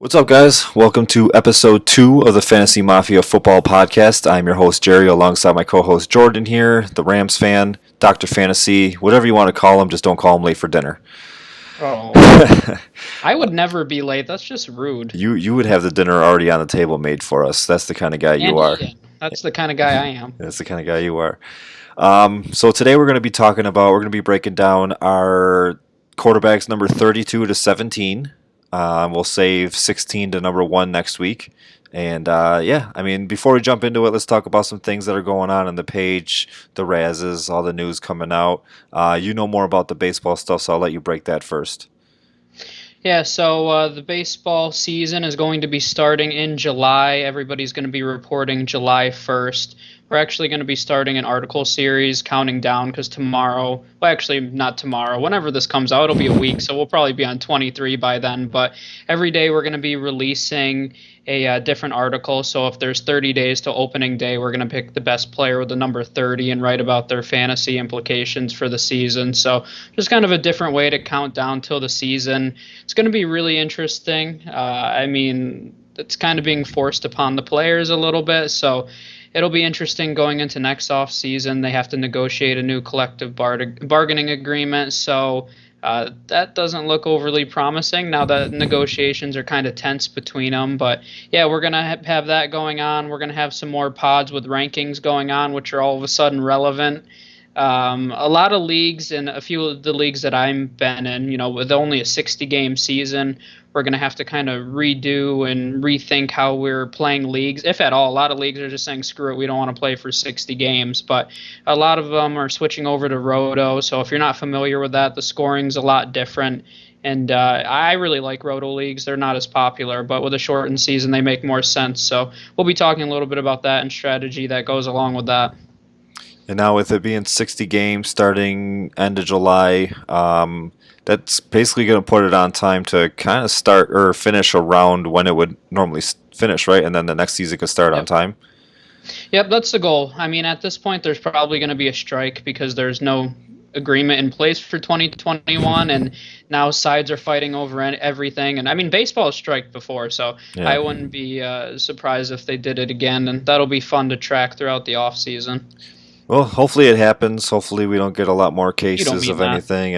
What's up, guys? Welcome to episode 2 of the Fantasy Mafia Football Podcast. I'm your host, Jerry, alongside my co-host, Jordan here, the Rams fan, Dr. Fantasy, whatever you want to call him, just don't call him late for dinner. Oh, I would never be late. That's just rude. You would have the dinner already on the table made for us. That's the kind of guy you And are. eating. That's the kind of guy I am. That's the kind of guy you are. So today we're going to be we're going to be breaking down our quarterbacks number 32 to 17. We'll save 16 to number 1 next week. And before we jump into it, let's talk about some things that are going on the page, the Razzes, all the news coming out. You know more about the baseball stuff, so I'll let you break that first. Yeah, so the baseball season is going to be starting in July. Everybody's going to be reporting July 1st. We're actually going to be starting an article series counting down because tomorrow, well, actually not tomorrow, whenever this comes out, it'll be a week, so we'll probably be on 23 by then. But every day we're going to be releasing a different article. So if there's 30 days to opening day, we're going to pick the best player with the number 30 and write about their fantasy implications for the season. So just kind of a different way to count down till the season. It's going to be really interesting. It's kind of being forced upon the players a little bit. So it'll be interesting going into next off season. They have to negotiate a new collective bargaining agreement. So that doesn't look overly promising now that negotiations are kind of tense between them. But yeah, we're going to have that going on. We're going to have some more pods with rankings going on, which are all of a sudden relevant. A lot of leagues and a few of the leagues that I've been in, with only a 60-game season, we're going to have to kind of redo and rethink how we're playing leagues, if at all. A lot of leagues are just saying, screw it, we don't want to play for 60 games. But a lot of them are switching over to Roto. So if you're not familiar with that, the scoring's a lot different. And I really like Roto leagues. They're not as popular, but with a shortened season, they make more sense. So we'll be talking a little bit about that and strategy that goes along with that. And now with it being 60 games starting end of July, that's basically going to put it on time to kind of start or finish around when it would normally finish, right? And then the next season could start on time. Yep, that's the goal. I mean, at this point, there's probably going to be a strike because there's no agreement in place for 2021, and now sides are fighting over everything. And I mean, baseball has striked before, so yeah. I wouldn't be surprised if they did it again, and that'll be fun to track throughout the off season. Well, hopefully it happens. Hopefully we don't get a lot more cases of anything,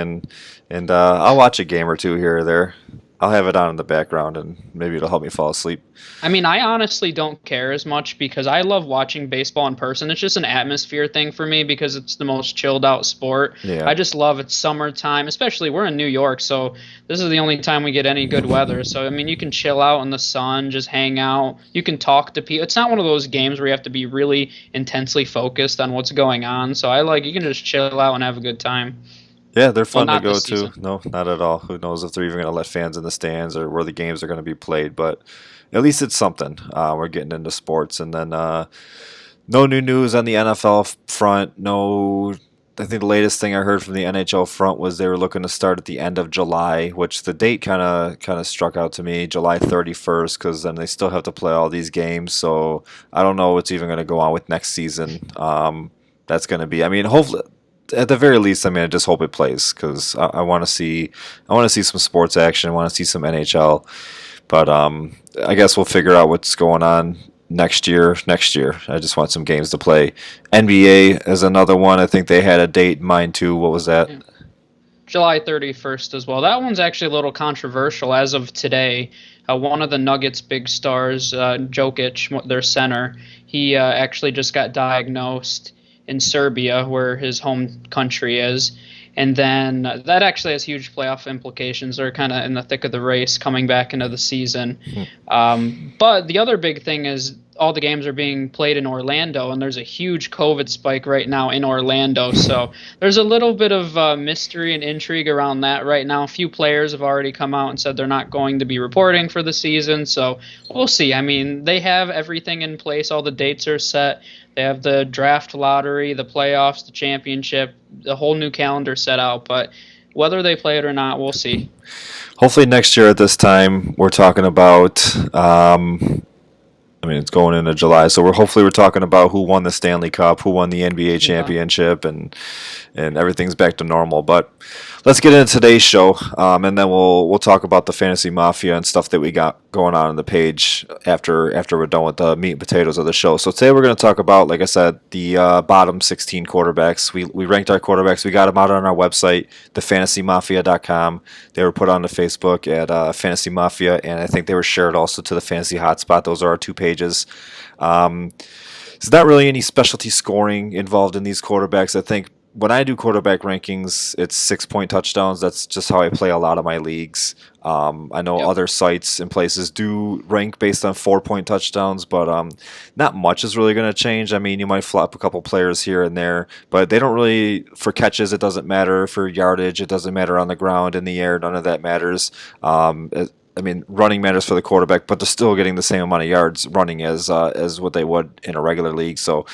and I'll watch a game or two here or there. I'll have it on in the background, and maybe it'll help me fall asleep. I mean, I honestly don't care as much because I love watching baseball in person. It's just an atmosphere thing for me because it's the most chilled out sport. Yeah. I just love it. Summertime, especially we're in New York, so this is the only time we get any good weather. So, I mean, you can chill out in the sun, just hang out. You can talk to people. It's not one of those games where you have to be really intensely focused on what's going on. So you can just chill out and have a good time. Yeah, they're fun to go to. No, not at all. Who knows if they're even going to let fans in the stands or where the games are going to be played. But at least it's something. We're getting into sports. And then no new news on the NFL front. I think the latest thing I heard from the NHL front was they were looking to start at the end of July, which the date kind of struck out to me, July 31st, because then they still have to play all these games. So I don't know what's even going to go on with next season. That's going to be, I mean, hopefully, at the very least, I mean, I just hope it plays because I want to see some sports action. I want to see some NHL, but I guess we'll figure out what's going on next year. I just want some games to play. NBA is another one. I think they had a date in mind too. What was that? Yeah. July 31st as well. That one's actually a little controversial as of today. One of the Nuggets' big stars, Jokic, their center, he actually just got diagnosed in Serbia, where his home country is. And then that actually has huge playoff implications. They're kind of in the thick of the race coming back into the season. But the other big thing is all the games are being played in Orlando, and there's a huge COVID spike right now in Orlando. So there's a little bit of mystery and intrigue around that right now. A few players have already come out and said they're not going to be reporting for the season. So we'll see. I mean, they have everything in place. All the dates are set. They have the draft lottery, the playoffs, the championship, the whole new calendar set out. But whether they play it or not, we'll see. Hopefully next year at this time, we're talking about it's going into July, so we're talking about who won the Stanley Cup, who won the NBA championship, and everything's back to normal. But let's get into today's show, and then we'll talk about the fantasy mafia and stuff that we got going on the page after we're done with the meat and potatoes of the show. So today we're going to talk about, like I said, the bottom 16 quarterbacks. We ranked our quarterbacks. We got them out on our website, thefantasymafia.com. They were put on the Facebook at Fantasy Mafia, and I think they were shared also to the Fantasy Hotspot. Those are our two pages. Um, there's not really any specialty scoring involved in these quarterbacks. I think when I do quarterback rankings, it's 6 point touchdowns. That's just how I play a lot of my leagues. I know Yep. other sites and places do rank based on 4 point touchdowns, but not much is really going to change. I mean, you might flop a couple players here and there, but they don't really, for catches, it doesn't matter. For yardage, it doesn't matter on the ground, in the air, none of that matters. I mean, running matters for the quarterback, but they're still getting the same amount of yards running as what they would in a regular league. So,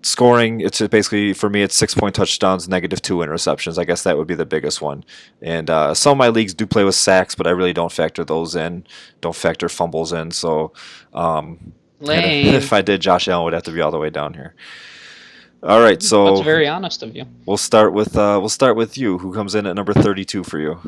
scoring, it's basically for me, it's 6 point touchdowns, -2 interceptions. I guess that would be the biggest one. And some of my leagues do play with sacks, but I really don't factor those in. Don't factor fumbles in. So, and if Lame. I did, Josh Allen would have to be all the way down here. All right, That's so very honest of you. we'll start with you. Who comes in at number 32 for you?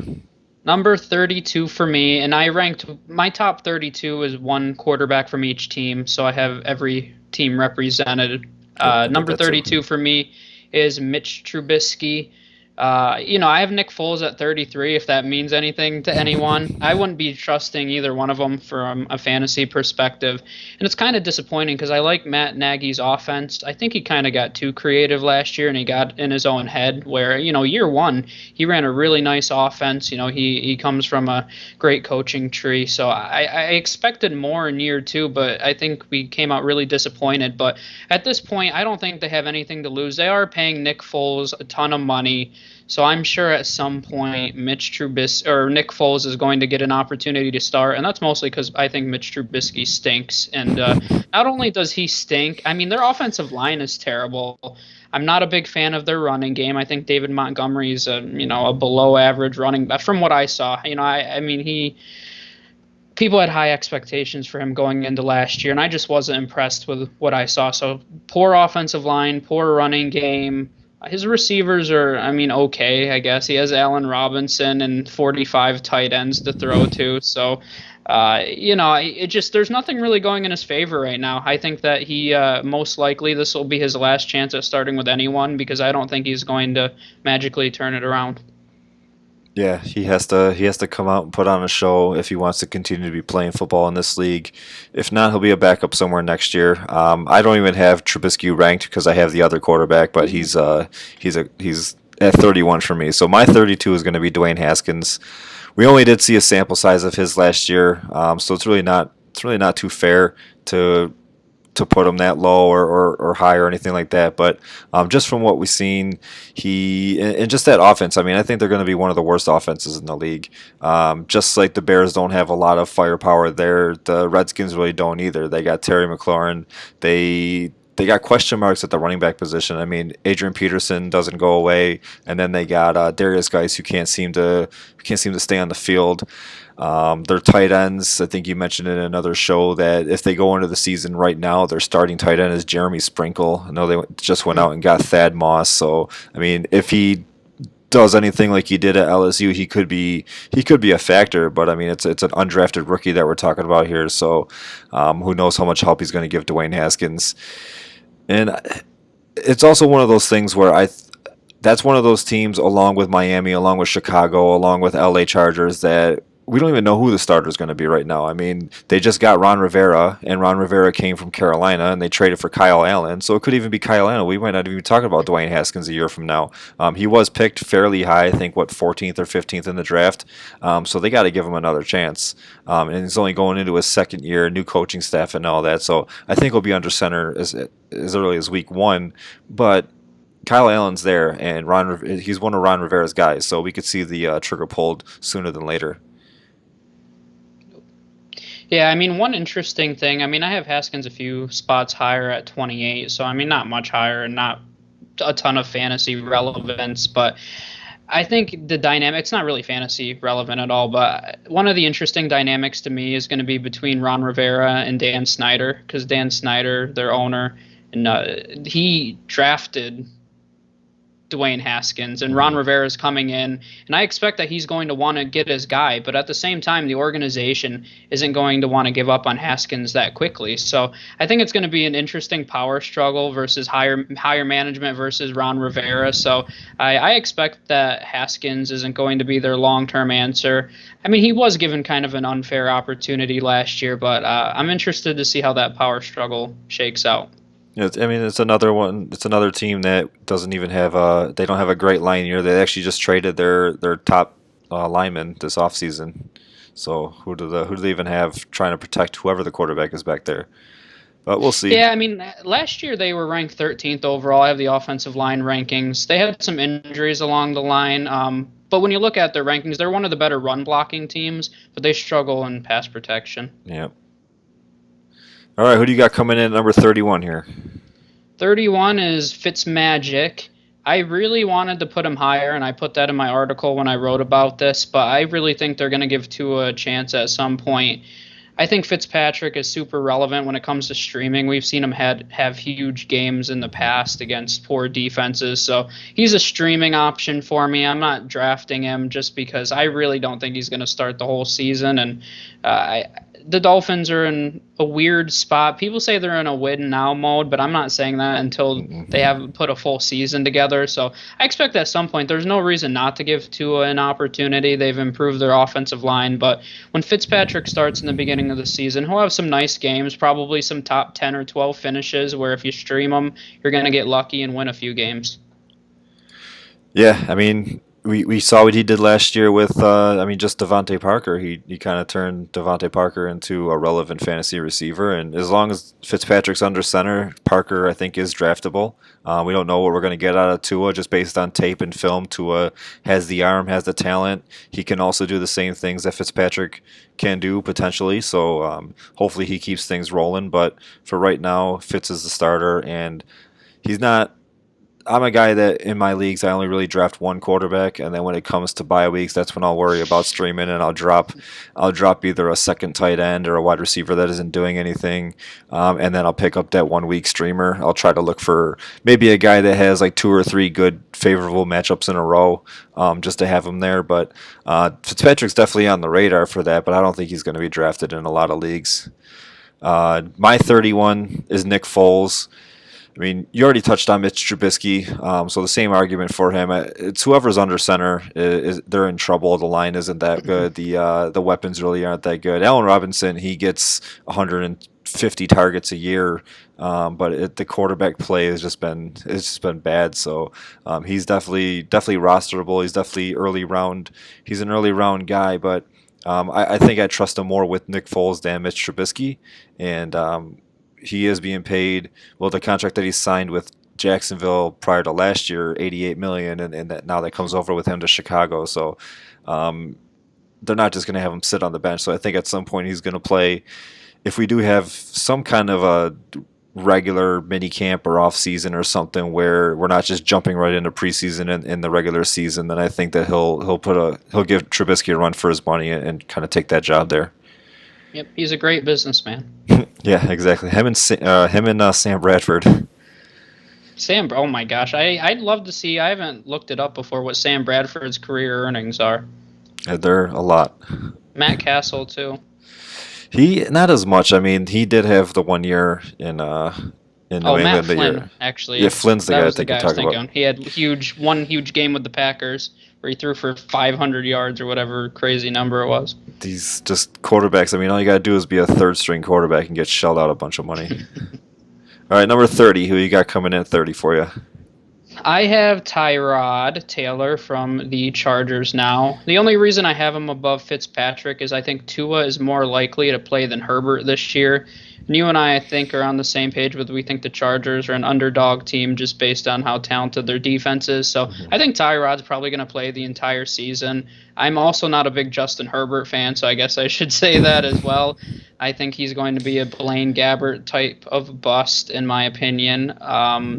Number 32 for me, and I ranked my top 32 is one quarterback from each team, so I have every team represented. Yep, I did Number that too. 32 for me is Mitch Trubisky. I have Nick Foles at 33, if that means anything to anyone. I wouldn't be trusting either one of them from a fantasy perspective. And it's kind of disappointing because I like Matt Nagy's offense. I think he kind of got too creative last year and he got in his own head where, year one, he ran a really nice offense. He comes from a great coaching tree. So I expected more in year two, but I think we came out really disappointed. But at this point, I don't think they have anything to lose. They are paying Nick Foles a ton of money. So I'm sure at some point Mitch Trubisky or Nick Foles is going to get an opportunity to start, and that's mostly because I think Mitch Trubisky stinks. And not only does he stink, I mean their offensive line is terrible. I'm not a big fan of their running game. I think David Montgomery is a below average running from what I saw. I mean he people had high expectations for him going into last year, and I just wasn't impressed with what I saw. So poor offensive line, poor running game. His receivers are, I mean, okay, I guess. He has Allen Robinson and 45 tight ends to throw to. So, it just, there's nothing really going in his favor right now. I think that he, most likely, this will be his last chance at starting with anyone because I don't think he's going to magically turn it around. Yeah, he has to come out and put on a show if he wants to continue to be playing football in this league. If not, he'll be a backup somewhere next year. I don't even have Trubisky ranked because I have the other quarterback, but he's at 31 for me. So my 32 is going to be Dwayne Haskins. We only did see a sample size of his last year, so it's really not too fair to put him that low or high or anything like that. But just from what we've seen, and just that offense, I mean, I think they're going to be one of the worst offenses in the league. Just like the Bears don't have a lot of firepower there, the Redskins really don't either. They got Terry McLaurin. They got question marks at the running back position. I mean, Adrian Peterson doesn't go away, and then they got Darius Geis who can't seem to stay on the field. Their tight ends, I think you mentioned in another show that if they go into the season right now, their starting tight end is Jeremy Sprinkle. I know they just went out and got Thad Moss. So I mean, if he does anything like he did at LSU, he could be a factor. But I mean, it's an undrafted rookie that we're talking about here. So who knows how much help he's going to give Dwayne Haskins. And it's also one of those things where that's one of those teams, along with Miami, along with Chicago, along with LA Chargers, that we don't even know who the starter is going to be right now. I mean, they just got Ron Rivera, and Ron Rivera came from Carolina, and they traded for Kyle Allen. So it could even be Kyle Allen. We might not even be talking about Dwayne Haskins a year from now. He was picked fairly high, I think, 14th or 15th in the draft. So they got to give him another chance. And he's only going into his second year, new coaching staff and all that. So I think he'll be under center as early as week one. But Kyle Allen's there, and he's one of Ron Rivera's guys, so we could see the trigger pulled sooner than later. Yeah, I mean, one interesting thing, I mean, I have Haskins a few spots higher at 28, so I mean, not much higher and not a ton of fantasy relevance, but I think the dynamic, it's not really fantasy relevant at all, but one of the interesting dynamics to me is going to be between Ron Rivera and Dan Snyder, because Dan Snyder, their owner, and he drafted Dwayne Haskins, and Ron Hmm. Rivera is coming in, and I expect that he's going to want to get his guy, but at the same time, the organization isn't going to want to give up on Haskins that quickly. So I think it's going to be an interesting power struggle versus higher management versus Ron Rivera. So I expect that Haskins isn't going to be their long term answer. I mean, he was given kind of an unfair opportunity last year, but I'm interested to see how that power struggle shakes out. Yeah, I mean, it's another one. It's another team that doesn't even have a. They don't have a great line here. They actually just traded their top lineman this offseason. So who do they even have trying to protect whoever the quarterback is back there? But we'll see. Yeah, I mean, last year they were ranked 13th overall. I have the offensive line rankings. They had some injuries along the line, but when you look at their rankings, they're one of the better run blocking teams, but they struggle in pass protection. Yeah. All right, who do you got coming in at number 31 here? 31 is Fitzmagic. I really wanted to put him higher, and I put that in my article when I wrote about this, but I really think they're going to give Tua a chance at some point. I think Fitzpatrick is super relevant when it comes to streaming. We've seen him have huge games in the past against poor defenses, so he's a streaming option for me. I'm not drafting him just because I really don't think he's going to start the whole season, and the Dolphins are in a weird spot. People say they're in a win now mode, but I'm not saying that until they Mhm. have put a full season together. So I expect at some point there's no reason not to give Tua an opportunity. They've improved their offensive line, but when Fitzpatrick starts in the beginning of the season, he'll have some nice games, probably some top 10 or 12 finishes where if you stream them, you're going to get lucky and win a few games. Yeah, I mean, we saw what he did last year with, I mean, just Devontae Parker. He kind of turned Devontae Parker into a relevant fantasy receiver. And as long as Fitzpatrick's under center, Parker, I think, is draftable. We don't know what we're going to get out of Tua just based on tape and film. Tua has the arm, has the talent. He can also do the same things that Fitzpatrick can do potentially. So hopefully he keeps things rolling. But for right now, Fitz is the starter, and he's not. I'm a guy that in my leagues I only really draft one quarterback, and then when it comes to bye weeks, that's when I'll worry about streaming, and I'll drop either a second tight end or a wide receiver that isn't doing anything, and then I'll pick up that 1 week streamer. I'll try to look for maybe a guy that has like two or three good favorable matchups in a row, just to have him there. But Fitzpatrick's definitely on the radar for that, but I don't think he's going to be drafted in a lot of leagues. My 31 is Nick Foles. I mean, you already touched on Mitch Trubisky, so the same argument for him. It's whoever's under center they're in trouble. The line isn't that good. The weapons really aren't that good. Allen Robinson, he gets 150 targets a year, but the quarterback play has just been bad. So he's definitely rosterable. He's definitely early round. He's an early round guy, but I think I trust him more with Nick Foles than Mitch Trubisky, and he is being paid well the contract that he signed with Jacksonville prior to last year, 88 million, and that now that comes over with him to Chicago. So um, they're not just going to have him sit on the bench. So I think at some point he's going to play. If we do have some kind of a regular mini camp or off season or something where we're not just jumping right into preseason in the regular season, then I think that he'll give Trubisky a run for his money and kind of take that job there. Yep, he's a great businessman. Yeah, exactly. Him and Sam Bradford. Sam, oh my gosh, I'd love to see. I haven't looked it up before what Sam Bradford's career earnings are. They're a lot. Matt Castle too. He not as much. I mean, he did have the 1 year in New Oh, Matt England the Flynn year. actually. Yeah, Flynn's the That guy I was the think you're guy I was talking about. thinking. He had one huge game with the Packers where he threw for 500 yards or whatever crazy number it was. These just quarterbacks. I mean, all you gotta do is be a third string quarterback and get shelled out a bunch of money. All right, number 30. Who you got coming in at 30 for you? I have Tyrod Taylor from the Chargers now. The only reason I have him above Fitzpatrick is I think Tua is more likely to play than Herbert this year. And you and I think, are on the same page with we think the Chargers are an underdog team just based on how talented their defense is. So I think Tyrod's probably going to play the entire season. I'm also not a big Justin Herbert fan, so I guess I should say that as well. I think he's going to be a Blaine Gabbert type of bust, in my opinion.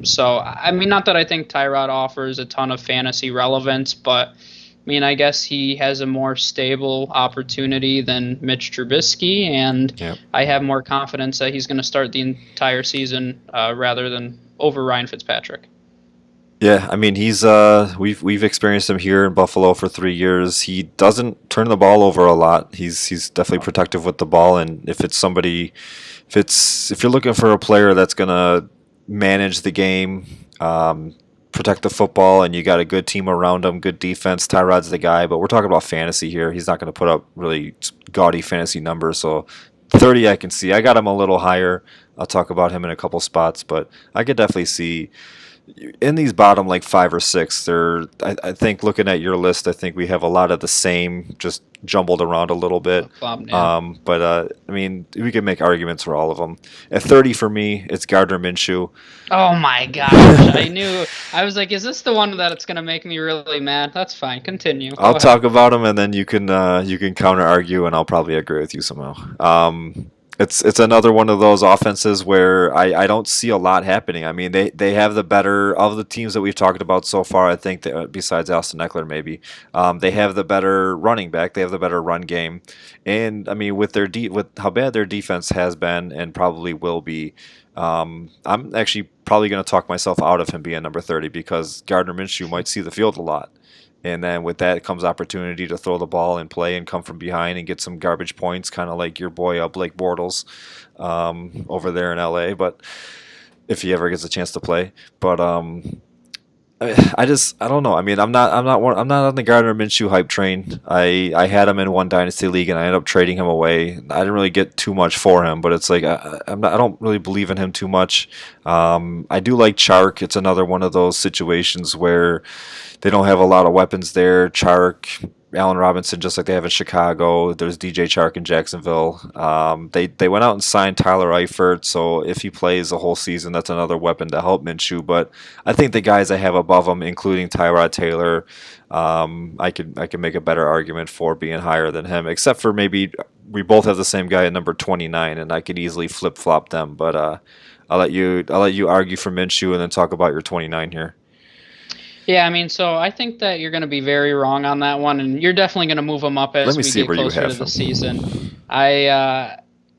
So, I mean, not that I think Tyrod offers a ton of fantasy relevance, but I mean, I guess he has a more stable opportunity than Mitch Trubisky, and Yeah. I have more confidence that he's going to start the entire season rather than over Ryan Fitzpatrick. Yeah, I mean he's we've experienced him here in Buffalo for 3 years. He doesn't turn the ball over a lot. He's definitely protective with the ball, and if it's somebody, if you're looking for a player that's gonna manage the game, protect the football, and you got a good team around him, good defense, Tyrod's the guy. But we're talking about fantasy here. He's not gonna put up really gaudy fantasy numbers. So 30, I can see. I got him a little higher. I'll talk about him in a couple spots, but I could definitely see in these bottom like five or six, I think looking at your list, I think we have a lot of the same, just jumbled around a little bit. Flip flop, yeah. But I mean, we can make arguments for all of them. At 30 for me, it's Gardner Minshew. Oh my gosh, I knew. I was like, is this the one that it's gonna make me really mad? That's fine. Continue. Go I'll ahead. talk about him, and then you can counter argue, and I'll probably agree with you somehow. It's another one of those offenses where I don't see a lot happening. I mean, they have the better of the teams that we've talked about so far. I think that besides Austin Eckler, maybe they have the better running back. They have the better run game, and I mean with with how bad their defense has been and probably will be. I'm actually probably going to talk myself out of him being number 30 because Gardner Minshew might see the field a lot. And then with that comes opportunity to throw the ball and play and come from behind and get some garbage points, kind of like your boy Blake Bortles over there in LA. But if he ever gets a chance to play, but I don't know. I mean, I'm not on the Gardner Minshew hype train. I had him in one dynasty league and I ended up trading him away. I didn't really get too much for him, but it's like I don't really believe in him too much. I do like Chark. It's another one of those situations where they don't have a lot of weapons there. Chark, Allen Robinson, just like they have in Chicago. There's DJ Chark in Jacksonville. They went out and signed Tyler Eifert, so if he plays the whole season, that's another weapon to help Minshew. But I think the guys I have above him, including Tyrod Taylor, I could make a better argument for being higher than him, except for maybe we both have the same guy at number 29, and I could easily flip flop them. But I'll let you argue for Minshew and then talk about your 29 here. Yeah, I mean, so I think that you're going to be very wrong on that one, and you're definitely going to move them up Let as me we see get where you closer to have the him. season.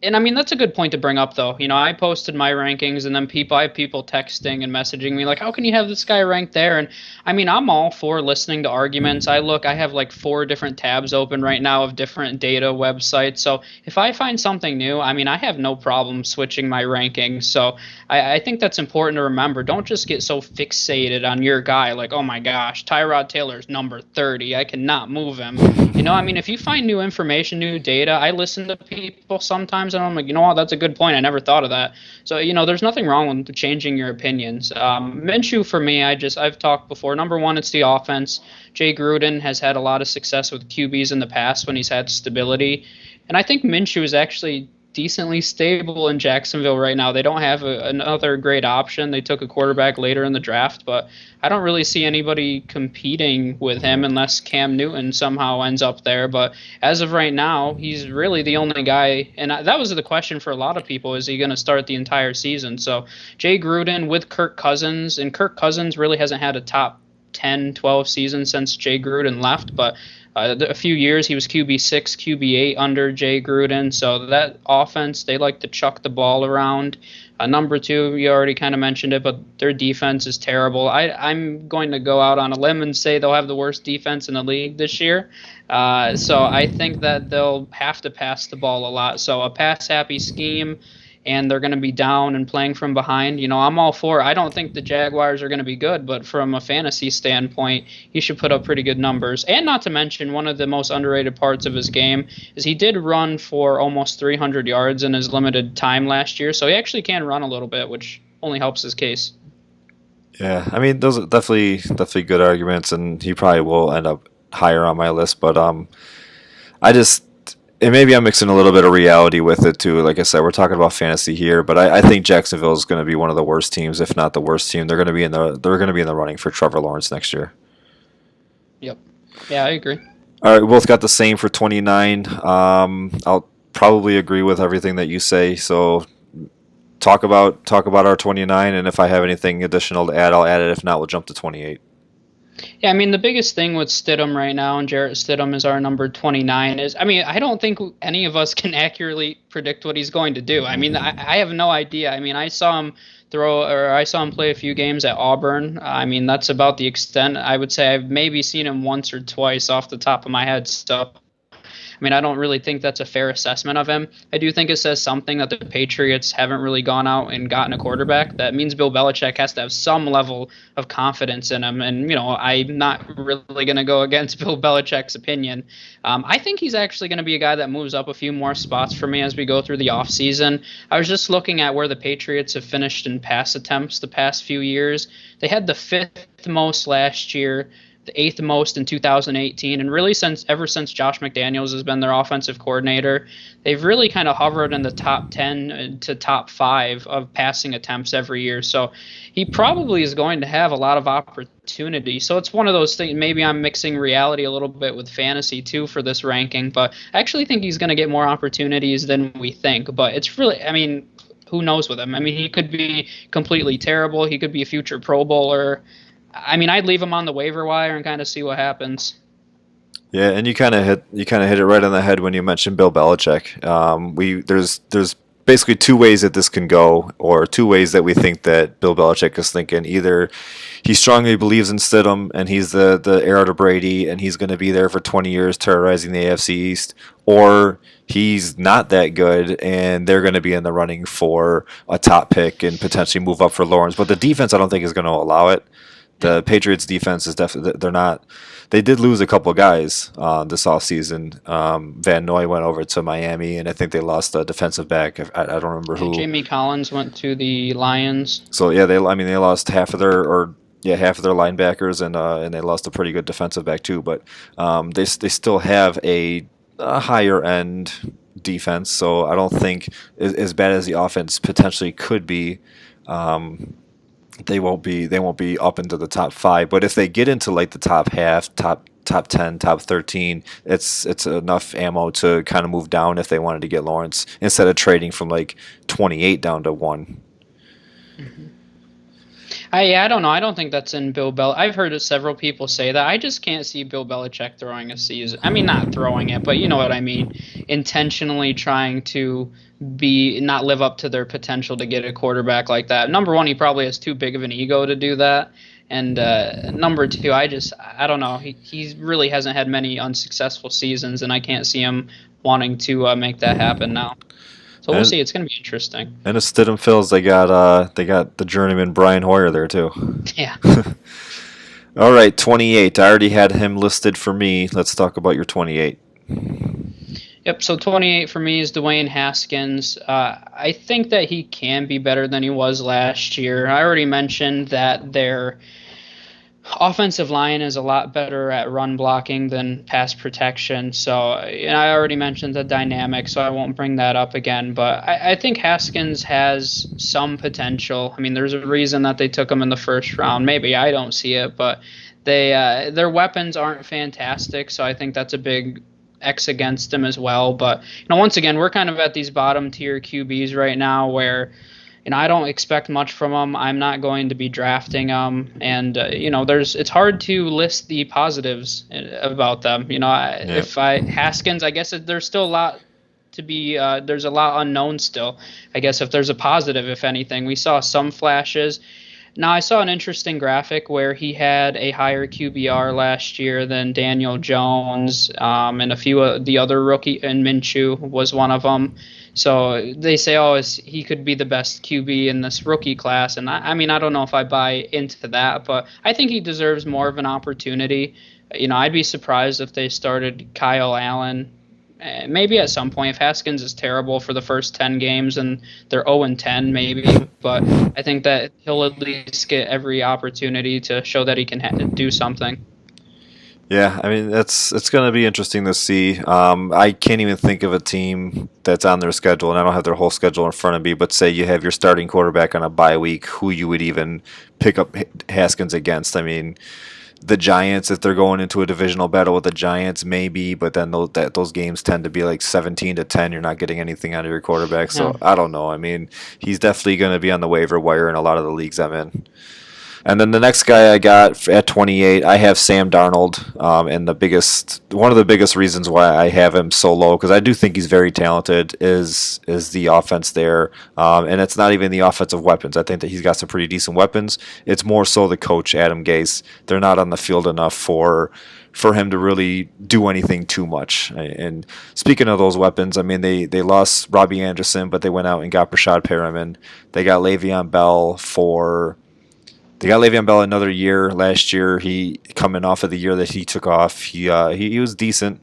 And I mean that's a good point to bring up, though. I posted my rankings, and then I have people texting and messaging me like, "How can you have this guy ranked there?" And I mean, I'm all for listening to arguments. I have like four different tabs open right now of different data websites. So if I find something new, I mean, I have no problem switching my rankings. So I think that's important to remember. Don't just get so fixated on your guy, like, oh my gosh, Tyrod Taylor's number 30. I cannot move him. I mean, if you find new information, new data, I listen to people sometimes and I'm like, you know what, that's a good point. I never thought of that. So, there's nothing wrong with changing your opinions. Minshew, for me, I've talked before. Number one, it's the offense. Jay Gruden has had a lot of success with QBs in the past when he's had stability. And I think Minshew is actually decently stable in Jacksonville right now. They don't have another great option. They took a quarterback later in the draft, but I don't really see anybody competing with him unless Cam Newton somehow ends up there. But as of right now, he's really the only guy. And that was the question for a lot of people: is he going to start the entire season? So Jay Gruden with Kirk Cousins, and Kirk Cousins really hasn't had a top 10, 12 seasons since Jay Gruden left, but a few years he was QB6, QB8 under Jay Gruden. So that offense, they like to chuck the ball around. Number two, you already kind of mentioned it, but their defense is terrible. I'm going to go out on a limb and say they'll have the worst defense in the league this year. So I think that they'll have to pass the ball a lot. So a pass-happy scheme, and they're going to be down and playing from behind. I'm all for it. I don't think the Jaguars are going to be good, but from a fantasy standpoint, he should put up pretty good numbers. And not to mention, one of the most underrated parts of his game is he did run for almost 300 yards in his limited time last year, so he actually can run a little bit, which only helps his case. Yeah, I mean those are definitely good arguments, and he probably will end up higher on my list. But I just and maybe I'm mixing a little bit of reality with it too. Like I said, we're talking about fantasy here, but I think Jacksonville is going to be one of the worst teams, if not the worst team. They're going to be in the running for Trevor Lawrence next year. Yep. Yeah, I agree. All right, we both got the same for 29. I'll probably agree with everything that you say. So talk about our 29, and if I have anything additional to add, I'll add it. If not, we'll jump to 28. Yeah, I mean, the biggest thing with Stidham right now, and Jarrett Stidham is our number 29, is, I mean, I don't think any of us can accurately predict what he's going to do. I mean, I have no idea. I mean, I saw him I saw him play a few games at Auburn. I mean, that's about the extent. I would say I've maybe seen him once or twice off the top of my head. So I mean, I don't really think that's a fair assessment of him. I do think it says something that the Patriots haven't really gone out and gotten a quarterback. That means Bill Belichick has to have some level of confidence in him. And, I'm not really going to go against Bill Belichick's opinion. I think he's actually going to be a guy that moves up a few more spots for me as we go through the offseason. I was just looking at where the Patriots have finished in pass attempts the past few years. They had the fifth most last year, the eighth most in 2018, and really ever since Josh McDaniels has been their offensive coordinator, they've really kind of hovered in the top 10 to top 5 of passing attempts every year. So he probably is going to have a lot of opportunity. So it's one of those things. Maybe I'm mixing reality a little bit with fantasy too for this ranking, but I actually think he's going to get more opportunities than we think. But it's really, I mean, who knows with him? I mean, he could be completely terrible. He could be a future Pro Bowler. I mean, I'd leave him on the waiver wire and kind of see what happens. Yeah, and you kind of hit it right on the head when you mentioned Bill Belichick. There's basically two ways that this can go, or two ways that we think that Bill Belichick is thinking. Either he strongly believes in Stidham and he's the heir to Brady and he's going to be there for 20 years terrorizing the AFC East, or he's not that good and they're going to be in the running for a top pick and potentially move up for Lawrence. But the defense, I don't think, is going to allow it. The Patriots defense is definitely, they're not. They did lose a couple of guys this offseason. Van Noy went over to Miami, and I think they lost a defensive back. I don't remember who. Jamie Collins went to the Lions. So yeah, they lost half of their linebackers, and they lost a pretty good defensive back too. But they still have a higher end defense. So I don't think as bad as the offense potentially could be. They won't be up into the top 5, but if they get into like the top half, top 10, top 13, it's enough ammo to kind of move down if they wanted to get Lawrence instead of trading from like 28 down to 1. I don't know. I don't think that's in Bill Bel. I've heard several people say that. I just can't see Bill Belichick throwing a season. I mean, not throwing it, but you know what I mean. Intentionally trying to not live up to their potential to get a quarterback like that. Number one, he probably has too big of an ego to do that. And number two, I don't know. He really hasn't had many unsuccessful seasons, and I can't see him wanting to make that happen now. So we'll see. It's going to be interesting. And if Stidham fills, they got the journeyman Brian Hoyer there too. Yeah. All right, 28. I already had him listed for me. Let's talk about your 28. Yep, so 28 for me is Dwayne Haskins. I think that he can be better than he was last year. I already mentioned that their offensive line is a lot better at run blocking than pass protection. So, and I already mentioned the dynamic, so I won't bring that up again. But I think Haskins has some potential. I mean, there's a reason that they took him in the first round. Maybe I don't see it, but their weapons aren't fantastic, so I think that's a big X against him as well. But once again, we're kind of at these bottom tier QBs right now where I don't expect much from them. I'm not going to be drafting them, and it's hard to list the positives about them. If Haskins, I guess there's still a lot to be. There's a lot unknown still. I guess if there's a positive, if anything, we saw some flashes. Now, I saw an interesting graphic where he had a higher QBR last year than Daniel Jones and a few of the other rookie, and Minshew was one of them. So they say, he could be the best QB in this rookie class. And I mean, I don't know if I buy into that, but I think he deserves more of an opportunity. I'd be surprised if they started Kyle Allen. Maybe at some point, if Haskins is terrible for the first 10 games and they're 0-10, maybe. But I think that he'll at least get every opportunity to show that he can do something. Yeah, I mean it's going to be interesting to see. I can't even think of a team that's on their schedule, and I don't have their whole schedule in front of me. But say you have your starting quarterback on a bye week, who you would even pick up Haskins against? I mean, the Giants, if they're going into a divisional battle with the Giants, maybe, but then those games tend to be like 17-10. You're not getting anything out of your quarterback, so I don't know. I mean, he's definitely going to be on the waiver wire in a lot of the leagues I'm in. And then the next guy I got at 28, I have Sam Darnold, and one of the biggest reasons why I have him so low, because I do think he's very talented, is the offense there, and it's not even the offensive weapons. I think that he's got some pretty decent weapons. It's more so the coach Adam Gase. They're not on the field enough for him to really do anything too much. And speaking of those weapons, I mean they lost Robbie Anderson, but they went out and got Brashad Perriman. They got Le'Veon Bell for They got Le'Veon Bell another year. Last year, he coming off of the year that he took off, he was decent.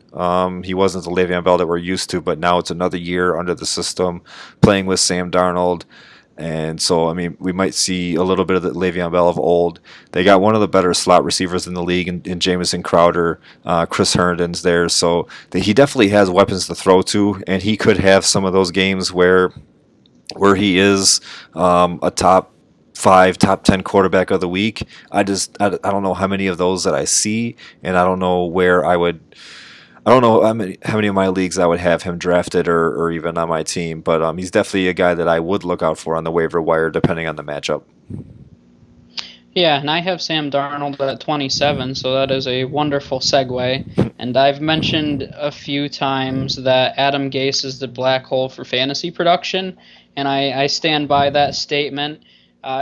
He wasn't the Le'Veon Bell that we're used to, but now it's another year under the system, playing with Sam Darnold, and so I mean we might see a little bit of the Le'Veon Bell of old. They got one of the better slot receivers in the league in Jamison Crowder. Chris Herndon's there, so he definitely has weapons to throw to, and he could have some of those games where he is a top five, top 10 quarterback of the week. I don't know how many of those that I see, and I don't know where I don't know how many of my leagues I would have him drafted or even on my team, but he's definitely a guy that I would look out for on the waiver wire depending on the matchup. Yeah, and I have Sam Darnold at 27, so that is a wonderful segue. And I've mentioned a few times that Adam Gase is the black hole for fantasy production, and I stand by that statement.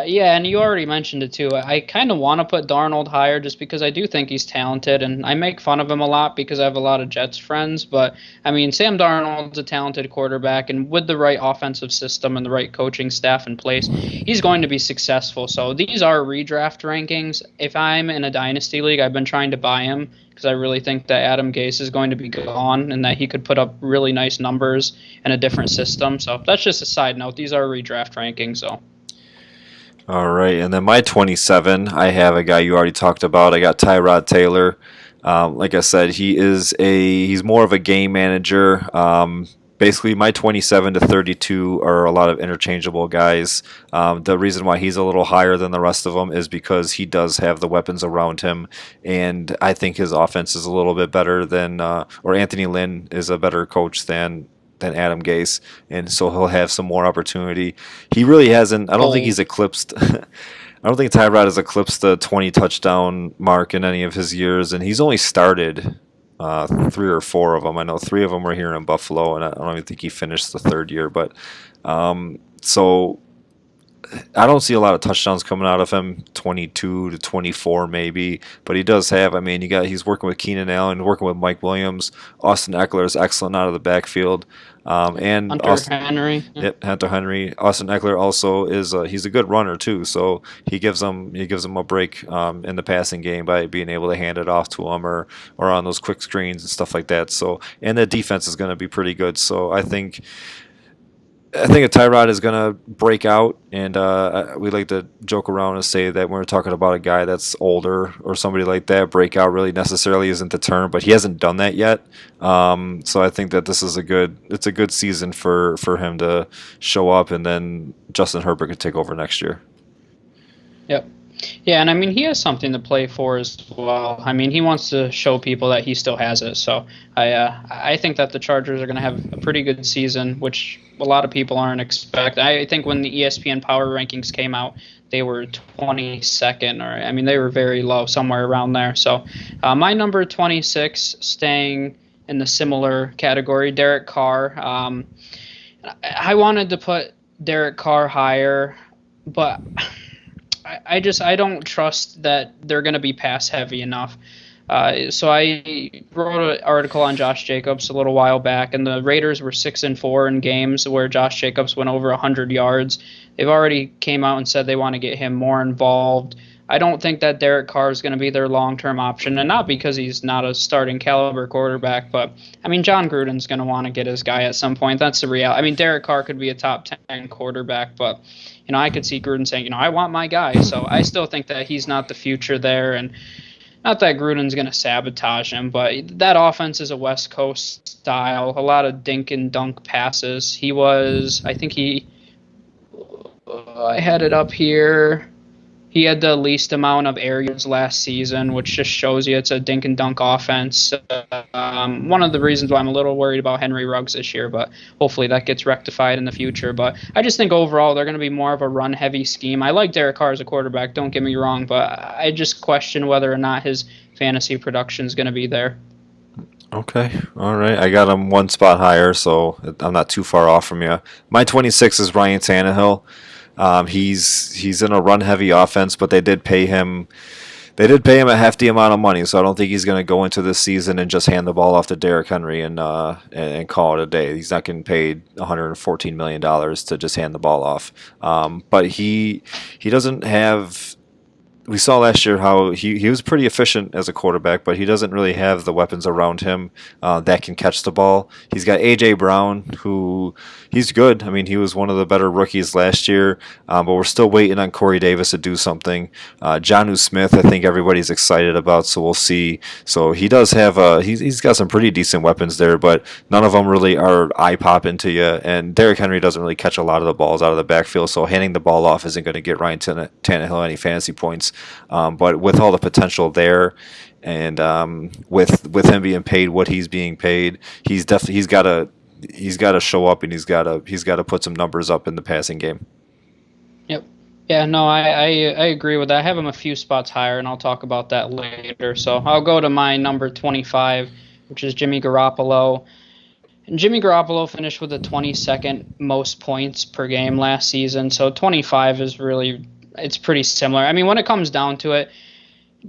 Yeah, and you already mentioned it too. I kind of want to put Darnold higher just because I do think he's talented, and I make fun of him a lot because I have a lot of Jets friends. But I mean, Sam Darnold's a talented quarterback, and with the right offensive system and the right coaching staff in place, he's going to be successful. So these are redraft rankings. If I'm in a dynasty league, I've been trying to buy him because I really think that Adam Gase is going to be gone and that he could put up really nice numbers in a different system. So that's just a side note. These are redraft rankings, so. All right, and then my 27, I have a guy you already talked about. I got Tyrod Taylor. Like I said, he's more of a game manager. Basically, my 27 to 32 are a lot of interchangeable guys. The reason why he's a little higher than the rest of them is because he does have the weapons around him, and I think his offense is a little bit better or Anthony Lynn is a better coach than Adam Gase, and so he'll have some more opportunity. He really hasn't. I don't think he's eclipsed. I don't think Tyrod has eclipsed the 20 touchdown mark in any of his years, and he's only started 3 or 4 of them. I know 3 of them were here in Buffalo, and I don't even think he finished the third year. But so I don't see a lot of touchdowns coming out of him, 22 to 24 maybe, but he does have. I mean, he's working with Keenan Allen, working with Mike Williams. Austin Eckler is excellent out of the backfield, and Hunter Henry. Yep, Hunter Henry. Austin Eckler also he's a good runner too, so he gives them a break in the passing game by being able to hand it off to him or on those quick screens and stuff like that. So, and the defense is going to be pretty good. So I think a Tyrod is going to break out, and we like to joke around and say that when we're talking about a guy that's older or somebody like that, breakout really necessarily isn't the term, but he hasn't done that yet. So I think that this is a good season for him to show up, and then Justin Herbert could take over next year. Yep. Yeah, and I mean, he has something to play for as well. I mean, he wants to show people that he still has it. So I think that the Chargers are going to have a pretty good season, which a lot of people aren't expecting. I think when the ESPN Power Rankings came out, they were 22nd, or I mean, they were very low, somewhere around there. So my number 26, staying in the similar category, Derek Carr. I wanted to put Derek Carr higher, but I don't trust that they're going to be pass heavy enough. So I wrote an article on Josh Jacobs a little while back, and the Raiders were 6-4 in games where Josh Jacobs went over 100 yards. They've already came out and said they want to get him more involved. I don't think that Derek Carr is going to be their long-term option, and not because he's not a starting caliber quarterback, but I mean, John Gruden's going to want to get his guy at some point. That's the reality. I mean, Derek Carr could be a top 10 quarterback, but I could see Gruden saying, I want my guy. So I still think that he's not the future there, and not that Gruden's going to sabotage him, but that offense is a West Coast style, a lot of dink and dunk passes. I had it up here. He had the least amount of air yards last season, which just shows you it's a dink and dunk offense. One of the reasons why I'm a little worried about Henry Ruggs this year, but hopefully that gets rectified in the future. But I just think overall they're going to be more of a run heavy scheme. I like Derek Carr as a quarterback, don't get me wrong, but I just question whether or not his fantasy production is going to be there. Okay, all right. I got him one spot higher, so I'm not too far off from you. My 26 is Ryan Tannehill. He's in a run heavy offense, but they did pay him. They did pay him a hefty amount of money, so I don't think he's going to go into this season and just hand the ball off to Derrick Henry and call it a day. He's not getting paid $114 million to just hand the ball off. But he doesn't have. We saw last year how he was pretty efficient as a quarterback, but he doesn't really have the weapons around him that can catch the ball. He's got A.J. Brown, who he's good. I mean, he was one of the better rookies last year, but we're still waiting on Corey Davis to do something. Jonnu Smith, I think everybody's excited about, so we'll see. So he does have he's got some pretty decent weapons there, but none of them really are eye popping to you. And Derrick Henry doesn't really catch a lot of the balls out of the backfield, so handing the ball off isn't going to get Ryan Tannehill any fantasy points. But with all the potential there, and with him being paid what he's being paid, he's got to show up and he's got to put some numbers up in the passing game. Yep. Yeah, no, I agree with that. I have him a few spots higher, and I'll talk about that later. So I'll go to my number 25, which is Jimmy Garoppolo. And Jimmy Garoppolo finished with the 22nd most points per game last season. So 25 is really, it's pretty similar. I mean, when it comes down to it,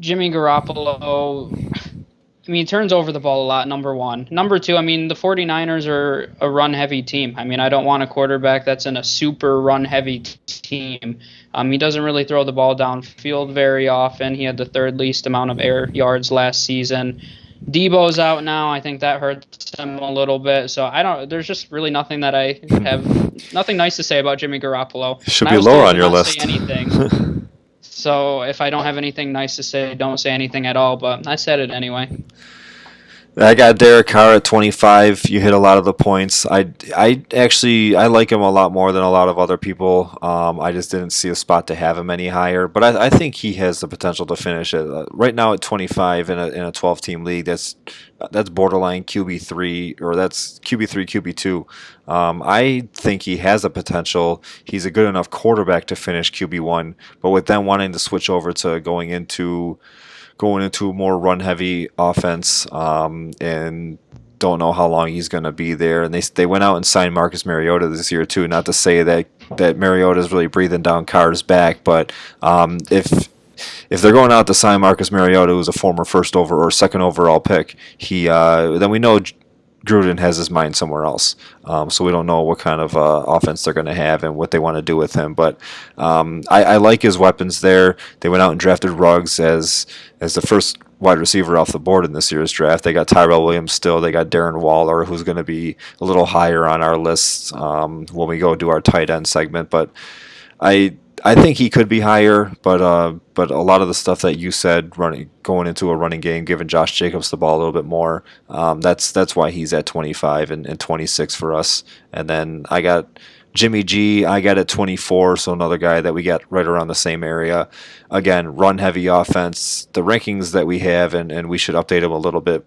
Jimmy Garoppolo, I mean, he turns over the ball a lot, number one. Number two, I mean, the 49ers are a run-heavy team. I mean, I don't want a quarterback that's in a super run-heavy team. He doesn't really throw the ball downfield very often. He had the third least amount of air yards last season. Debo's out now. I think that hurts him a little bit. So there's just really nothing that I have, nothing nice to say about Jimmy Garoppolo. Should be lower on your list. Say anything. So if I don't have anything nice to say, don't say anything at all. But I said it anyway. I got Derek Carr at 25. You hit a lot of the points. I like him a lot more than a lot of other people. I just didn't see a spot to have him any higher. But I think he has the potential to finish it right now at 25 in a 12-team league. That's borderline QB3, or that's QB3 QB2. I think he has the potential. He's a good enough quarterback to finish QB1. But with them wanting to switch over to going into a more run-heavy offense, and don't know how long he's going to be there. And they went out and signed Marcus Mariota this year too. Not to say that Mariota is really breathing down Carr's back, but if they're going out to sign Marcus Mariota, who's a former second overall pick, then we know Gruden has his mind somewhere else. So we don't know what kind of offense they're going to have and what they want to do with him. But I like his weapons there. They went out and drafted Ruggs as the first wide receiver off the board in this year's draft. They got Tyrell Williams still. They got Darren Waller, who's going to be a little higher on our list when we go do our tight end segment. But I think he could be higher, but a lot of the stuff that you said, going into a running game, giving Josh Jacobs the ball a little bit more, that's why he's at 25 and 26 for us. And then I got Jimmy G, I got at 24, so another guy that we got right around the same area. Again, run-heavy offense. The rankings that we have, and we should update them a little bit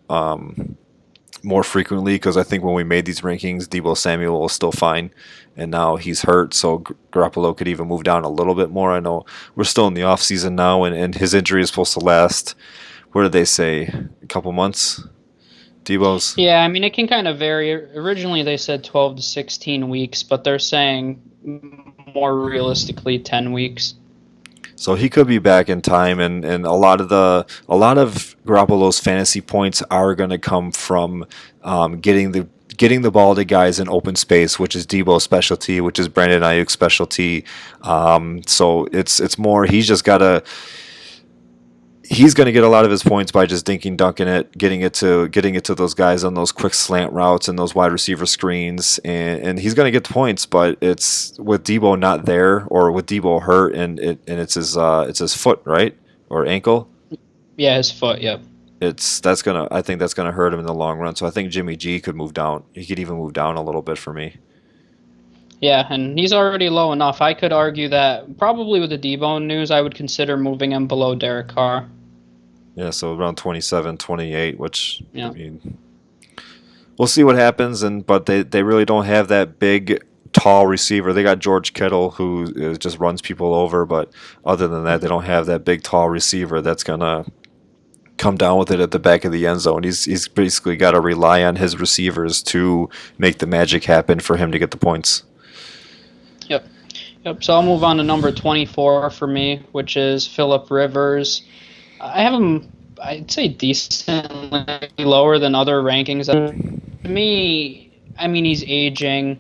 more frequently, because I think when we made these rankings, Deebo Samuel was still fine, and now he's hurt, so Garoppolo could even move down a little bit more. I know we're still in the off season now, and his injury is supposed to last, what did they say, a couple months? Deebo's? Yeah, I mean, it can kind of vary. Originally, they said 12 to 16 weeks, but they're saying more realistically 10 weeks. So he could be back in time, and a lot of Garoppolo's fantasy points are going to come from getting the ball to guys in open space, which is Deebo's specialty, which is Brandon Ayuk's specialty. So it's more, he's going to get a lot of his points by just dunking it, getting it to those guys on those quick slant routes and those wide receiver screens, and he's going to get the points. But it's with Deebo not there, or with Deebo hurt, and it's his foot, right, or ankle. Yeah, his foot. Yep. I think that's gonna hurt him in the long run. So I think Jimmy G could move down. He could even move down a little bit for me. Yeah, and he's already low enough. I could argue that probably with the D-Bone news, I would consider moving him below Derek Carr. Yeah, so around 27, 28, which I Yeah. mean, we'll see what happens. And but they really don't have that big, tall receiver. They got George Kittle who just runs people over, but other than that, they don't have that big, tall receiver that's gonna come down with it at the back of the end zone. He's basically got to rely on his receivers to make the magic happen for him to get the points. Yep. Yep. So I'll move on to number 24 for me, which is Philip Rivers. I have him, I'd say, decently lower than other rankings. To me, I mean, he's aging.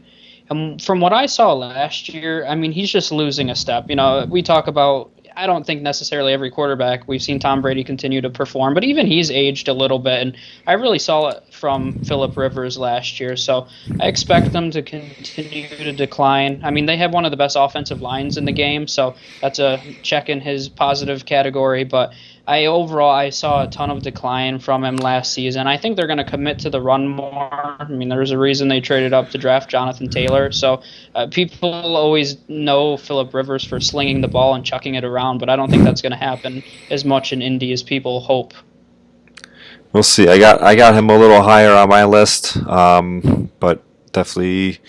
And from what I saw last year, I mean, he's just losing a step. We talk about, I don't think necessarily every quarterback. We've seen Tom Brady continue to perform, but even he's aged a little bit. And I really saw it from Philip Rivers last year. So I expect them to continue to decline. I mean, they have one of the best offensive lines in the game. So that's a check in his positive category. But I saw a ton of decline from him last season. I think they're going to commit to the run more. I mean, there's a reason they traded up to draft Jonathan Taylor. So people always know Philip Rivers for slinging the ball and chucking it around, but I don't think that's going to happen as much in Indy as people hope. We'll see. I got him a little higher on my list, but definitely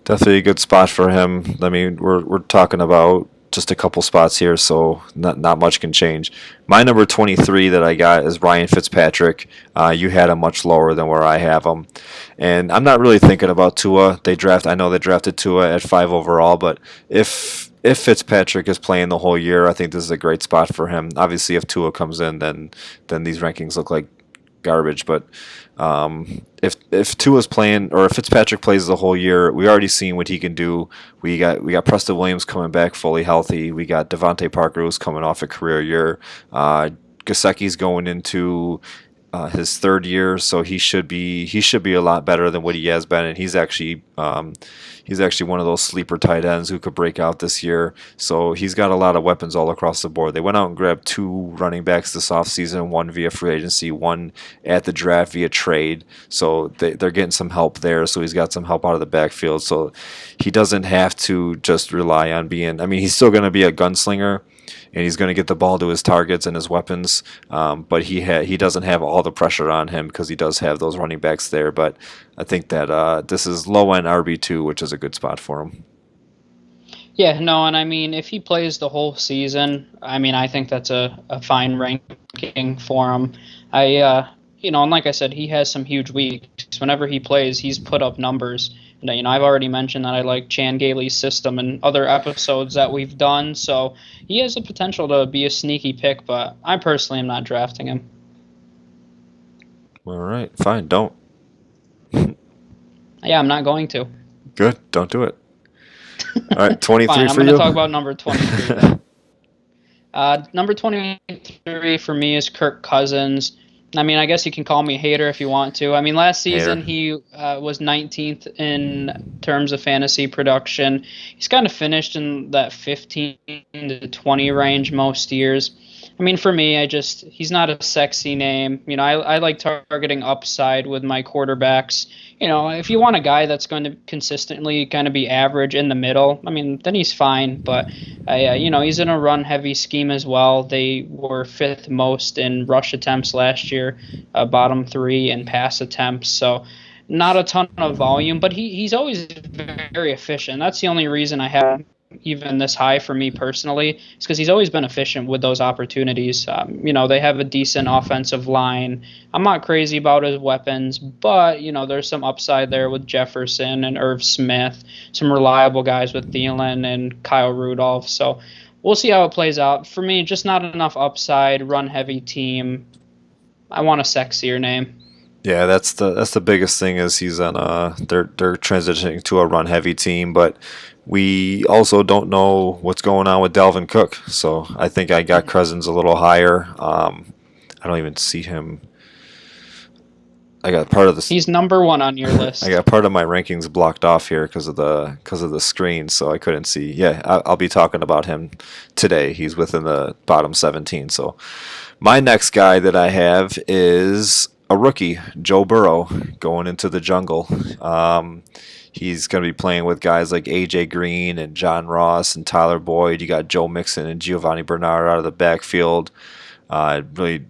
a good spot for him. I mean, we're talking about just a couple spots here, so not much can change. My number 23 that I got is Ryan Fitzpatrick. You had him much lower than where I have him, and I'm not really thinking about Tua. I know they drafted Tua at 5 overall, but if Fitzpatrick is playing the whole year, I think this is a great spot for him. Obviously, if Tua comes in, then these rankings look like garbage. But if Tua's playing or if Fitzpatrick plays the whole year, we already seen what he can do. We got Preston Williams coming back fully healthy. We got Devontae Parker who's coming off a career year. Gasecki's going into his third year, so he should be a lot better than what he has been, and he's actually one of those sleeper tight ends who could break out this year. So he's got a lot of weapons all across the board. They went out and grabbed 2 running backs this offseason, one via free agency, one at the draft via trade. So they're getting some help there. So he's got some help out of the backfield. So he doesn't have to just rely on being. I mean, he's still going to be a gunslinger, and he's going to get the ball to his targets and his weapons. But he doesn't have all the pressure on him because he does have those running backs there. But I think that this is low end RB2, which is a good spot for him. Yeah, no, and I mean, if he plays the whole season, I mean, I think that's a fine ranking for him. And like I said, he has some huge weeks. Whenever he plays, he's put up numbers. And, I've already mentioned that I like Chan Gailey's system and other episodes that we've done. So he has the potential to be a sneaky pick, but I personally am not drafting him. All right, fine, don't. Yeah, I'm not going to. Good, don't do it. All right, Fine, 23 I'm for going to you. talk about number 23 then. Number 23 for me is Kirk Cousins. I mean, I guess you can call me a hater if you want to. I mean, last Hater. season he was 19th in terms of fantasy production. He's kind of finished in that 15 to 20 range most years. I mean, for me, he's not a sexy name. I like targeting upside with my quarterbacks. If you want a guy that's going to consistently kind of be average in the middle, I mean, then he's fine. But he's in a run-heavy scheme as well. They were fifth most in rush attempts last year, bottom 3 in pass attempts. So not a ton of volume, but he's always very efficient. That's the only reason I have even this high for me personally is because he's always been efficient with those opportunities. They have a decent offensive line. I'm not crazy about his weapons, but there's some upside there with Jefferson and Irv Smith, some reliable guys with Thielen and Kyle Rudolph. So we'll see how it plays out. For me, just not enough upside, run heavy team. I want a sexier name. Yeah, that's the biggest thing is he's on they're transitioning to a run heavy team, but we also don't know what's going on with Dalvin Cook. So I think I got Cousins a little higher. I don't even see him. I got part of this. He's number 1 on your I list. got part of my rankings blocked off here because of the screen, so I couldn't see. Yeah, I'll be talking about him today. He's within the bottom 17. So my next guy that I have is a rookie, Joe Burrow, going into the jungle. He's going to be playing with guys like AJ Green and John Ross and Tyler Boyd. You got Joe Mixon and Giovanni Bernard out of the backfield. Really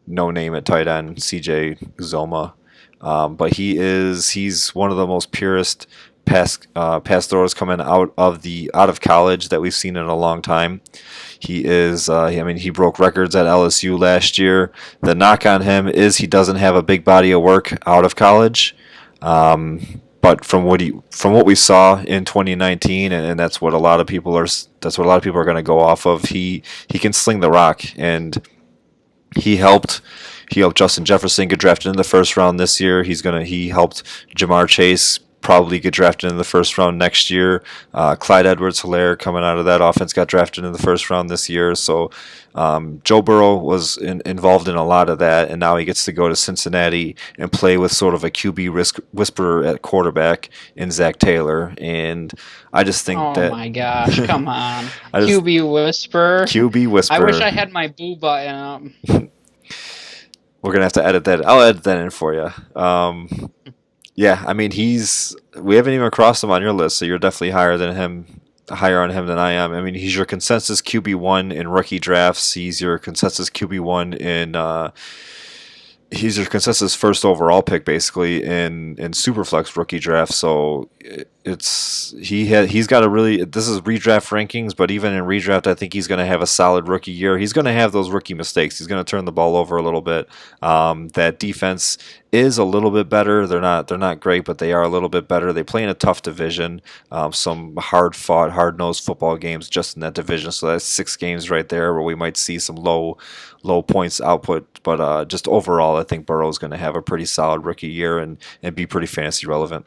no name at tight end, CJ Zoma. But he's one of the most purest pass throwers coming out of college that we've seen in a long time. He is. I mean, he broke records at LSU last year. The knock on him is he doesn't have a big body of work out of college. But from what we saw in 2019, and that's what a lot of people are going to go off of. He can sling the rock, and he helped Justin Jefferson get drafted in the first round this year. He helped Jamar Chase probably get drafted in the first round next year. Clyde Edwards-Helaire coming out of that offense got drafted in the first round this year. So Joe Burrow was involved in a lot of that, and now he gets to go to Cincinnati and play with sort of a QB whisperer at quarterback in Zach Taylor. And I just think Oh that my gosh, come on. I just QB Whisper. QB I wish whisperer. I had my boo button up. We're gonna have to edit that. I'll edit that in for you. Yeah, I mean we haven't even crossed him on your list, so you're definitely higher on him than I am. I mean he's your consensus QB1 in rookie drafts. He's your consensus QB1 in he's your consensus first overall pick basically in Superflex rookie draft. So he's got a really, this is redraft rankings, but even in redraft, I think he's going to have a solid rookie year. He's going to have those rookie mistakes. He's going to turn the ball over a little bit. That defense is a little bit better. They're not great, but they are a little bit better. They play in a tough division. Some hard fought, hard nosed football games just in that division. So that's 6 games right there where we might see some low points output. But just overall, I think Burrow's going to have a pretty solid rookie year and be pretty fantasy relevant.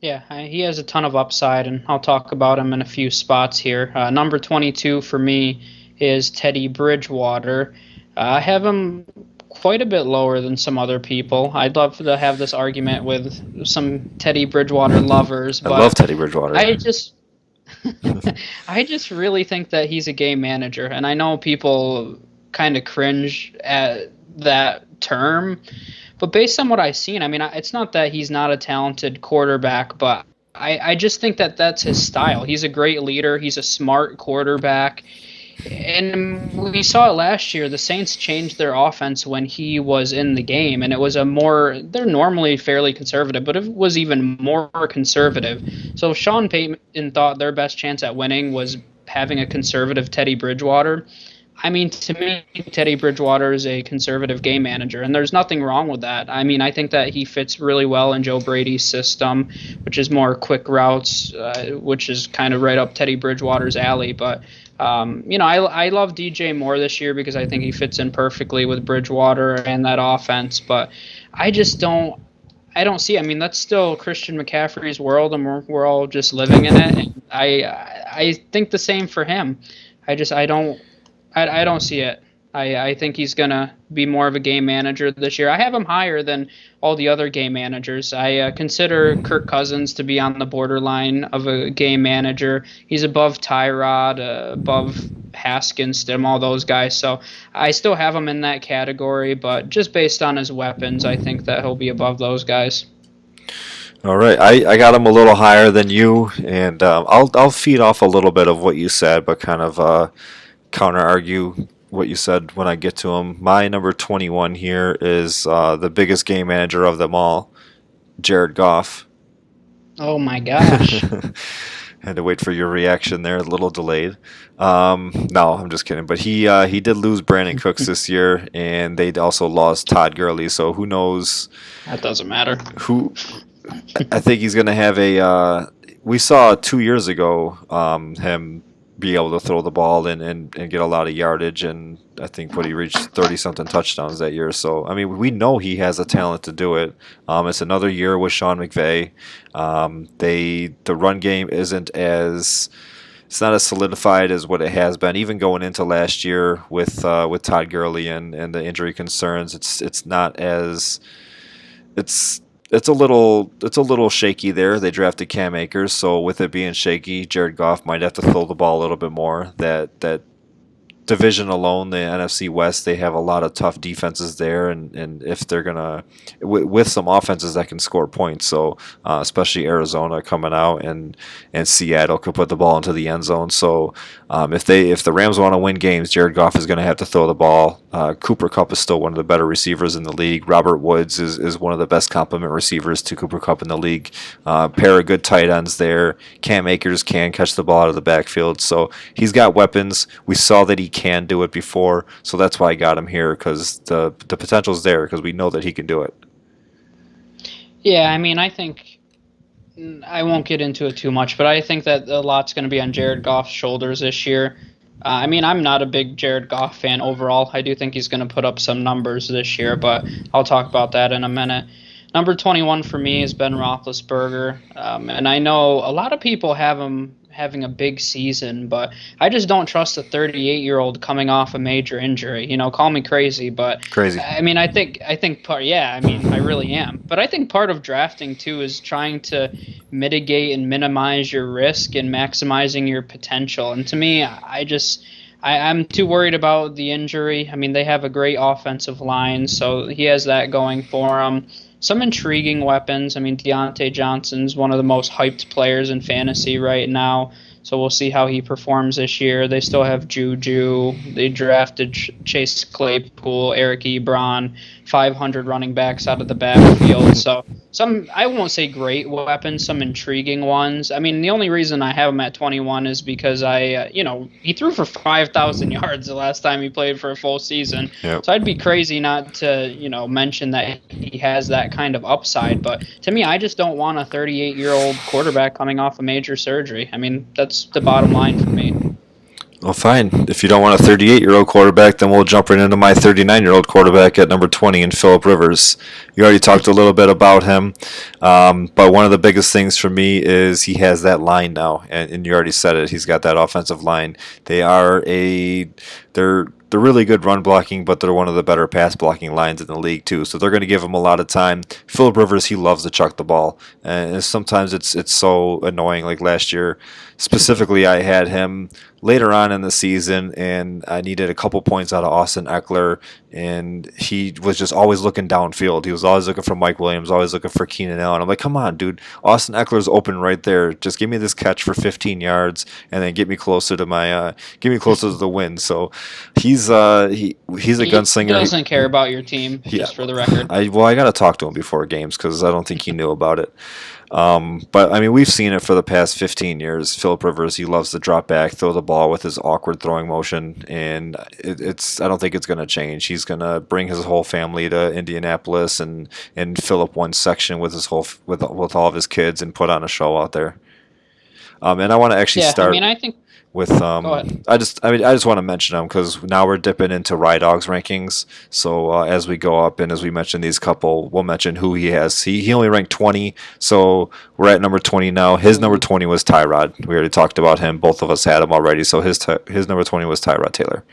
Yeah, he has a ton of upside, and I'll talk about him in a few spots here. Number 22 for me is Teddy Bridgewater. I have him quite a bit lower than some other people. I'd love to have this argument with some Teddy Bridgewater lovers, I love but Teddy Bridgewater. I just I just really think that he's a game manager, and I know people kind of cringe at that term, but based on what I've seen, I mean, it's not that he's not a talented quarterback, but I just think that that's his style. He's a great leader. He's a smart quarterback. And we saw it last year. The Saints changed their offense when he was in the game, and it was they're normally fairly conservative, but it was even more conservative. So Sean Payton thought their best chance at winning was having a conservative Teddy Bridgewater. I mean, to me, Teddy Bridgewater is a conservative game manager, and there's nothing wrong with that. I mean, I think that he fits really well in Joe Brady's system, which is more quick routes, which is kind of right up Teddy Bridgewater's alley. But, I love DJ Moore this year because I think he fits in perfectly with Bridgewater and that offense. But I just don't. I don't see. I mean, that's still Christian McCaffrey's world, and we're all just living in it. And I think the same for him. I don't see it. I think he's going to be more of a game manager this year. I have him higher than all the other game managers. I consider Kirk Cousins to be on the borderline of a game manager. He's above Tyrod, above Haskins, Stim, all those guys. So I still have him in that category, but just based on his weapons, I think that he'll be above those guys. All right, I got him a little higher than you, and I'll feed off a little bit of what you said, but kind of counter argue what you said when I get to him. My number 21 here is the biggest game manager of them all, Jared Goff. Oh my gosh. Had to wait for your reaction there, a little delayed. No, I'm just kidding. But he did lose Brandon Cooks this year, and they also lost Todd Gurley. So who knows? That doesn't matter. Who? I think he's going to have a. We saw 2 years ago him be able to throw the ball and get a lot of yardage, and I think he reached 30-something touchdowns that year. So, I mean, we know he has the talent to do it. It's another year with Sean McVay. The run game isn't as it's not as solidified as what it has been, even going into last year with Todd Gurley and the injury concerns. It's not as it's a little shaky there. They drafted Cam Akers, so with it being shaky, Jared Goff might have to throw the ball a little bit more. That division alone, the NFC West, they have a lot of tough defenses there, and if they're gonna with some offenses that can score points, so especially Arizona coming out and Seattle could put the ball into the end zone. So if the Rams want to win games, Jared Goff is going to have to throw the ball. Cooper Kupp is still one of the better receivers in the league. Robert Woods is one of the best complement receivers to Cooper Kupp in the league. Pair of good tight ends there. Cam Akers can catch the ball out of the backfield, so he's got weapons. We saw that he can do it before, so that's why I got him here, because the potential is there, because we know that he can do it. Yeah, I mean, I think I won't get into it too much, but I think that a lot's going to be on Jared Goff's shoulders this year. I mean, I'm not a big Jared Goff fan overall. I do think he's going to put up some numbers this year, but I'll talk about that in a minute. Number 21 for me is Ben Roethlisberger, and I know a lot of people have him having a big season, but I just don't trust a 38-year-old coming off a major injury. You know, call me crazy, but Crazy. I mean, I think part, yeah, I mean, I really am. But I think part of drafting too is trying to mitigate and minimize your risk and maximizing your potential. And to me, I'm too worried about the injury. I mean, they have a great offensive line, so he has that going for him. Some intriguing weapons. I mean, Deontay Johnson's one of the most hyped players in fantasy right now, so we'll see how he performs this year. They still have Juju. They drafted Chase Claypool, Eric Ebron, 500 running backs out of the backfield. So some, I won't say great weapons, some intriguing ones. I mean, the only reason I have him at 21 is because he threw for 5,000 yards the last time he played for a full season. Yep. So I'd be crazy not to, mention that he has that kind of upside. But to me, I just don't want a 38-year-old quarterback coming off a major surgery. I mean, that's the bottom line for me. Well, fine. If you don't want a 38-year-old quarterback, then we'll jump right into my 39-year-old quarterback at number 20 in Phillip Rivers. You already talked a little bit about him, but one of the biggest things for me is he has that line now, and you already said it. He's got that offensive line. They're really good run blocking, but they're one of the better pass blocking lines in the league too. So they're going to give him a lot of time. Phillip Rivers, he loves to chuck the ball, and sometimes it's so annoying. Like last year, specifically, I had him later on in the season, and I needed a couple points out of Austin Eckler, and he was just always looking downfield. He was always looking for Mike Williams, always looking for Keenan Allen. I'm like, come on, dude. Austin Eckler's open right there. Just give me this catch for 15 yards, and then get me closer to the win. So he's a gunslinger. He doesn't care about your team, just for the record. I got to talk to him before games, because I don't think he knew about it. But I mean, we've seen it for the past 15 years. Phillip Rivers, he loves to drop back, throw the ball with his awkward throwing motion, and I don't think it's going to change. He's going to bring his whole family to Indianapolis and fill up one section with with all of his kids and put on a show out there. And I want to actually start. I mean, I think with Go ahead. I just want to mention them, because now we're dipping into Rydog's rankings. So as we go up and as we mention these couple, we'll mention who he has. He only ranked 20, so we're at number 20 now. His number 20 was Tyrod. We already talked about him. Both of us had him already. So his number 20 was Tyrod Taylor.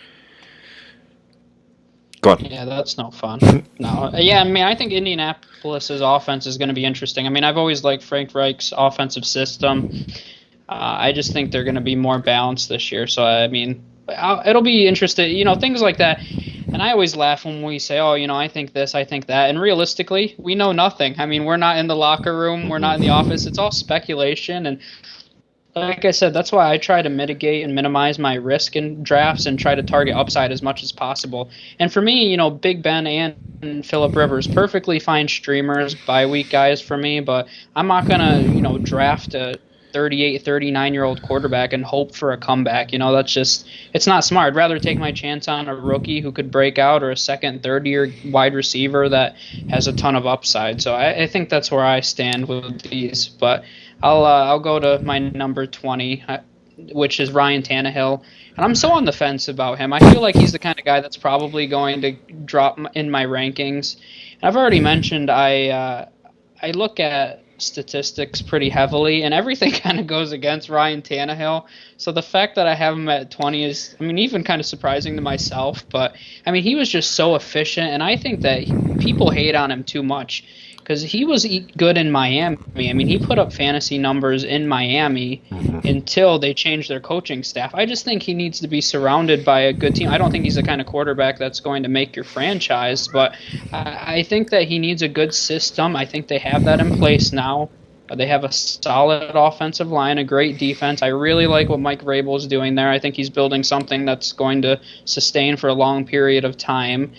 Go on. Yeah, that's no fun. No, yeah, I mean, I think Indianapolis's offense is going to be interesting. I mean, I've always liked Frank Reich's offensive system. I just think they're going to be more balanced this year. So, I mean, it'll be interesting, things like that. And I always laugh when we say, I think this, I think that. And realistically, we know nothing. I mean, we're not in the locker room. We're not in the office. It's all speculation. And like I said, that's why I try to mitigate and minimize my risk in drafts and try to target upside as much as possible. And for me, Big Ben and Phillip Rivers, perfectly fine streamers, bye-week guys for me. But I'm not going to, draft a 38, 39-year-old quarterback and hope for a comeback. That's just, it's not smart. I'd rather take my chance on a rookie who could break out, or a second, third-year wide receiver that has a ton of upside. So I think that's where I stand with these. But I'll go to my number 20, which is Ryan Tannehill. And I'm so on the fence about him. I feel like he's the kind of guy that's probably going to drop in my rankings. And I've already mentioned I look at statistics pretty heavily, and everything kind of goes against Ryan Tannehill. So the fact that I have him at 20 is, even kind of surprising to myself. But, he was just so efficient, and I think that people hate on him too much. because he was good in Miami. I mean, he put up fantasy numbers in Miami Hmm. until they changed their coaching staff. I just think he needs to be surrounded by a good team. I don't think he's the kind of quarterback that's going to make your franchise, but I think that he needs a good system. I think they have that in place now. They have a solid offensive line, a great defense. I really like what Mike Vrabel is doing there. I think he's building something that's going to sustain for a long period of time.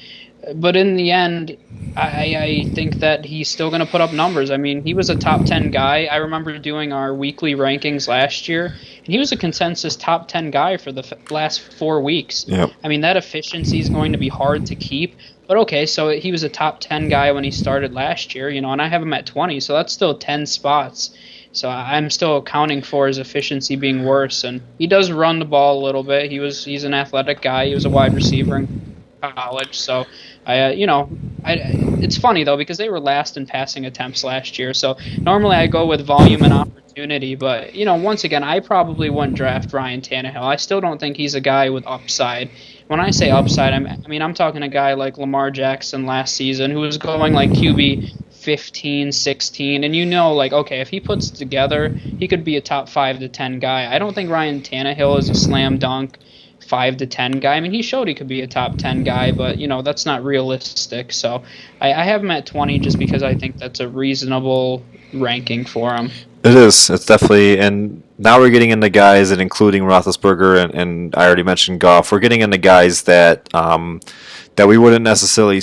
But in the end, I think that he's still going to put up numbers. I mean, he was a top 10 guy. I remember doing our weekly rankings last year, and he was a consensus top 10 guy for the last 4 weeks. Yep. I mean, that efficiency is going to be hard to keep. But okay, so he was a top 10 guy when he started last year, and I have him at 20, so that's still 10 spots. So I'm still accounting for his efficiency being worse, and he does run the ball a little bit. He's an athletic guy. He was a wide receiver in college, so it's funny though because they were last in passing attempts last year. So normally I go with volume and opportunity, but once again, I probably wouldn't draft Ryan Tannehill. I still don't think he's a guy with upside. When I say upside, I'm talking a guy like Lamar Jackson last season who was going like QB 15, 16, and like, okay, if he puts it together, he could be a top 5 to 10 guy. I don't think Ryan Tannehill is a slam dunk 5 to 10 guy. I mean, he showed he could be a top 10 guy, but that's not realistic. So I have him at 20 just because I think that's a reasonable ranking for him. It is. It's definitely, and now we're getting into guys, and including Roethlisberger, and I already mentioned Goff. We're getting into guys that we wouldn't necessarily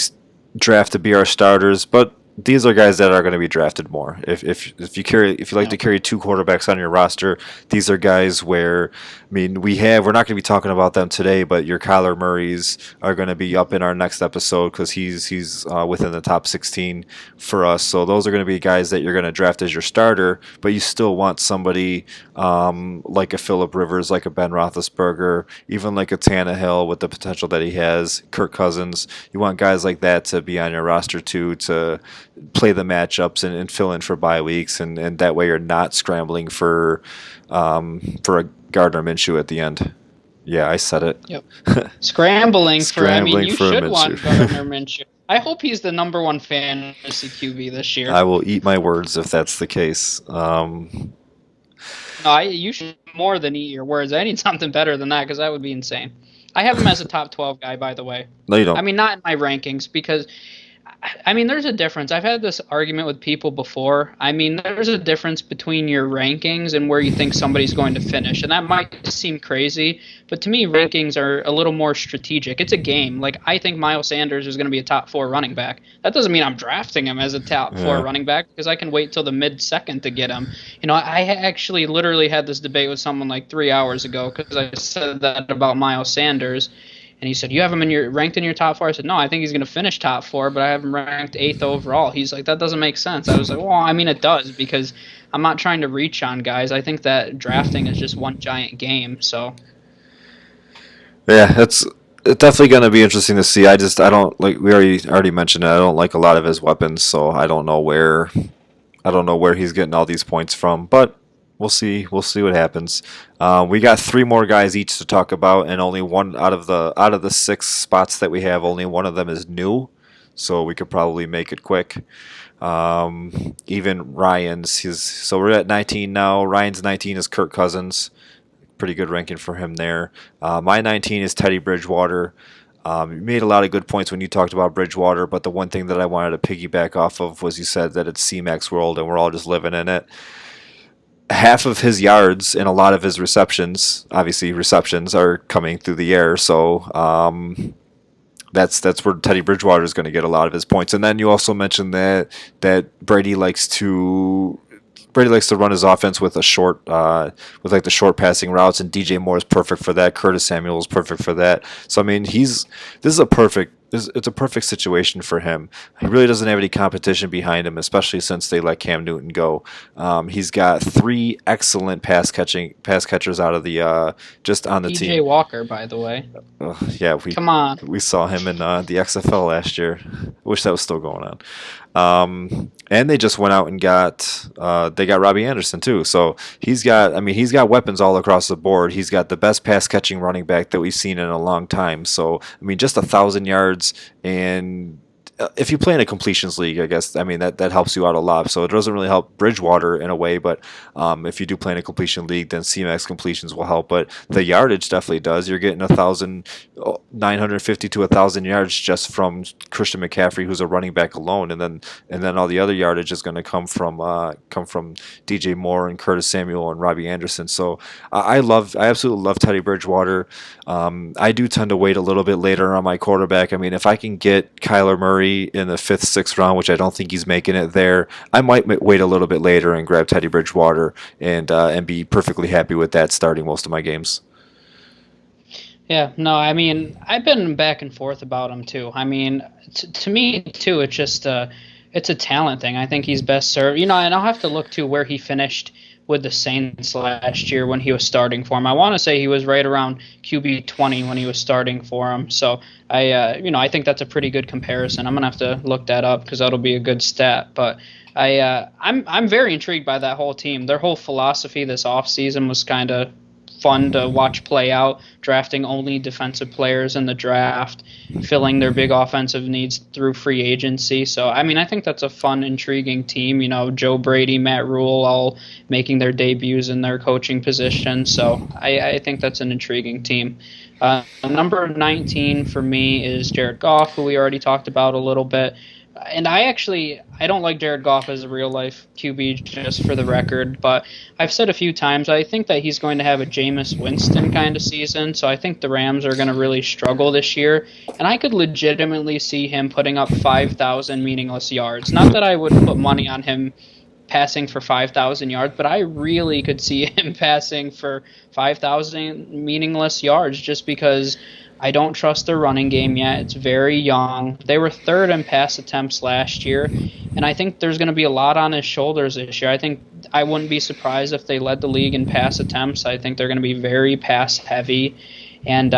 draft to be our starters, but these are guys that are going to be drafted more. If you like to Yep. carry two quarterbacks on your roster, these are guys where, I mean, we're not going to be talking about them today, but your Kyler Murrays are going to be up in our next episode because he's within the top 16 for us. So those are going to be guys that you're going to draft as your starter, but you still want somebody like a Phillip Rivers, like a Ben Roethlisberger, even like a Tannehill with the potential that he has, Kirk Cousins. You want guys like that to be on your roster too, to play the matchups and fill in for bye weeks, and that way you're not scrambling for a Gardner Minshew at the end. Yeah, I said it. Yep. Scrambling for, I mean, Scrambling you for should want Minshew. Gardner Minshew. I hope he's the number one fantasy QB this year. I will eat my words if that's the case. No, you should more than eat your words. I need something better than that because that would be insane. I have him as a top 12 guy, by the way. No, you I don't. mean, not in my rankings because there's a difference. I've had this argument with people before. I mean, there's a difference between your rankings and where you think somebody's going to finish. And that might seem crazy, but to me, rankings are a little more strategic. It's a game. Like, I think Miles Sanders is going to be a top 4 running back. That doesn't mean I'm drafting him as a top 4 Yeah. running back because I can wait till the mid-second to get him. I actually literally had this debate with someone like 3 hours ago because I said that about Miles Sanders. And he said, "You have him ranked in your top 4." I said, "No, I think he's going to finish top 4, but I have him ranked 8th overall." He's like, "That doesn't make sense." I was like, "Well, I mean, it does because I'm not trying to reach on guys. I think that drafting is just one giant game." So Yeah, it's definitely going to be interesting to see. I don't like we already mentioned it. I don't like a lot of his weapons, so I don't know where he's getting all these points from, but we'll see. We'll see what happens. We got three more guys each to talk about, and only one out of the six spots that we have, only one of them is new, so we could probably make it quick. Even so we're at 19 now. Ryan's 19 is Kirk Cousins. Pretty good ranking for him there. My 19 is Teddy Bridgewater. You made a lot of good points when you talked about Bridgewater, but the one thing that I wanted to piggyback off of was you said that it's C-Max world and we're all just living in it. Half of his yards and a lot of his receptions, obviously receptions, are coming through the air. So that's where Teddy Bridgewater is going to get a lot of his points. And then you also mentioned that Brady likes to run his offense with with like the short passing routes, and DJ Moore is perfect for that. Curtis Samuel is perfect for that. So I mean, it's a perfect situation for him. He really doesn't have any competition behind him, especially since they let Cam Newton go. He's got three excellent pass catchers out of the just on the PJ team. Walker, by the way, Yeah, come on. we saw him in the XFL last year. Wish that was still going on. And they just went out and got Robbie Anderson too. So he's got weapons all across the board. He's got the best pass catching running back that we've seen in a long time. So I mean, just 1,000 yards and if you play in a completions league, I guess I mean that helps you out a lot. So it doesn't really help Bridgewater in a way, but if you do play in a completion league, then CMAX completions will help. But the yardage definitely does. You're getting 1,950 to 1,000 yards just from Christian McCaffrey, who's a running back alone, and then all the other yardage is going to come from DJ Moore and Curtis Samuel and Robbie Anderson. So I absolutely love Teddy Bridgewater. I do tend to wait a little bit later on my quarterback. I mean, if I can get Kyler Murray in the fifth, sixth round, which I don't think he's making it there, I might wait a little bit later and grab Teddy Bridgewater and be perfectly happy with that starting most of my games. Yeah, no, I mean, I've been back and forth about him too. I mean, to me too, it's just it's a talent thing. I think he's best served, and I'll have to look to where he finished with the Saints last year when he was starting for him. I want to say he was right around QB 20 when he was starting for him. So I think that's a pretty good comparison. I'm gonna have to look that up because that'll be a good stat. But I'm very intrigued by that whole team. Their whole philosophy this offseason was kind of fun to watch play out, drafting only defensive players in the draft, filling their big offensive needs through free agency. So, I mean, I think that's a fun, intriguing team. Joe Brady, Matt Rule, all making their debuts in their coaching position. So, I think that's an intriguing team. Number 19 for me is Jared Goff, who we already talked about a little bit. And I don't like Jared Goff as a real life QB, just for the record, but I've said a few times I think that he's going to have a Jameis Winston kind of season, so I think the Rams are going to really struggle this year, and I could legitimately see him putting up 5,000 meaningless yards. Not that I would put money on him passing for 5,000 yards, but I really could see him passing for 5,000 meaningless yards just because I don't trust their running game yet. It's very young. They were third in pass attempts last year, and I think there's going to be a lot on his shoulders this year. I wouldn't be surprised if they led the league in pass attempts. I think they're going to be very pass heavy, and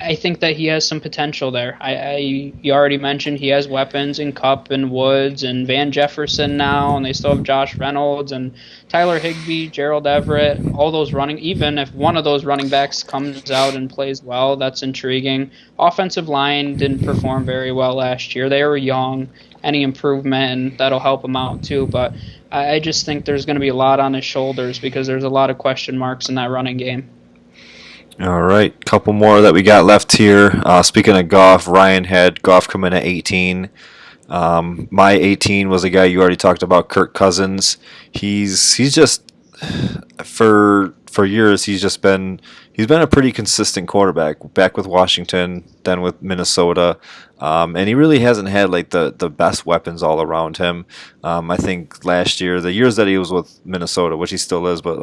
I think that he has some potential there. You already mentioned he has weapons in Kupp and Woods and Van Jefferson now, and they still have Josh Reynolds and Tyler Higbee, Gerald Everett, all those running. Even if one of those running backs comes out and plays well, that's intriguing. Offensive line didn't perform very well last year. They were young. Any improvement, and that'll help him out too. But I just think there's going to be a lot on his shoulders because there's a lot of question marks in that running game. All right, couple more that we got left here. Speaking of Goff, Ryan had Goff come in at 18. My 18 was a guy you already talked about, Kirk Cousins. He's just for years he's been a pretty consistent quarterback. Back with Washington, then with Minnesota, and he really hasn't had like the best weapons all around him. I think last year, the years that he was with Minnesota, which he still is, but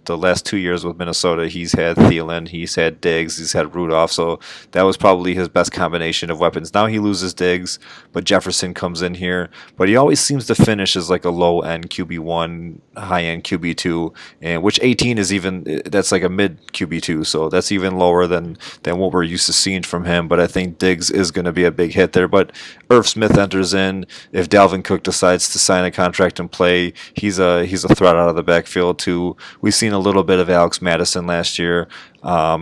the last 2 years with Minnesota, he's had Thielen, he's had Diggs, he's had Rudolph. So that was probably his best combination of weapons. Now he loses Diggs, but Jefferson comes in here. But he always seems to finish as like a low end QB1, high end QB2, and which 18 is even that's like a mid QB2. So that's even lower than what we're used to seeing from him. But I think Diggs is going to be a big hit there. But Irv Smith enters in. If Dalvin Cook decides to sign a contract and play, he's a threat out of the backfield too. We've seen a little bit of Alex Madison last year. I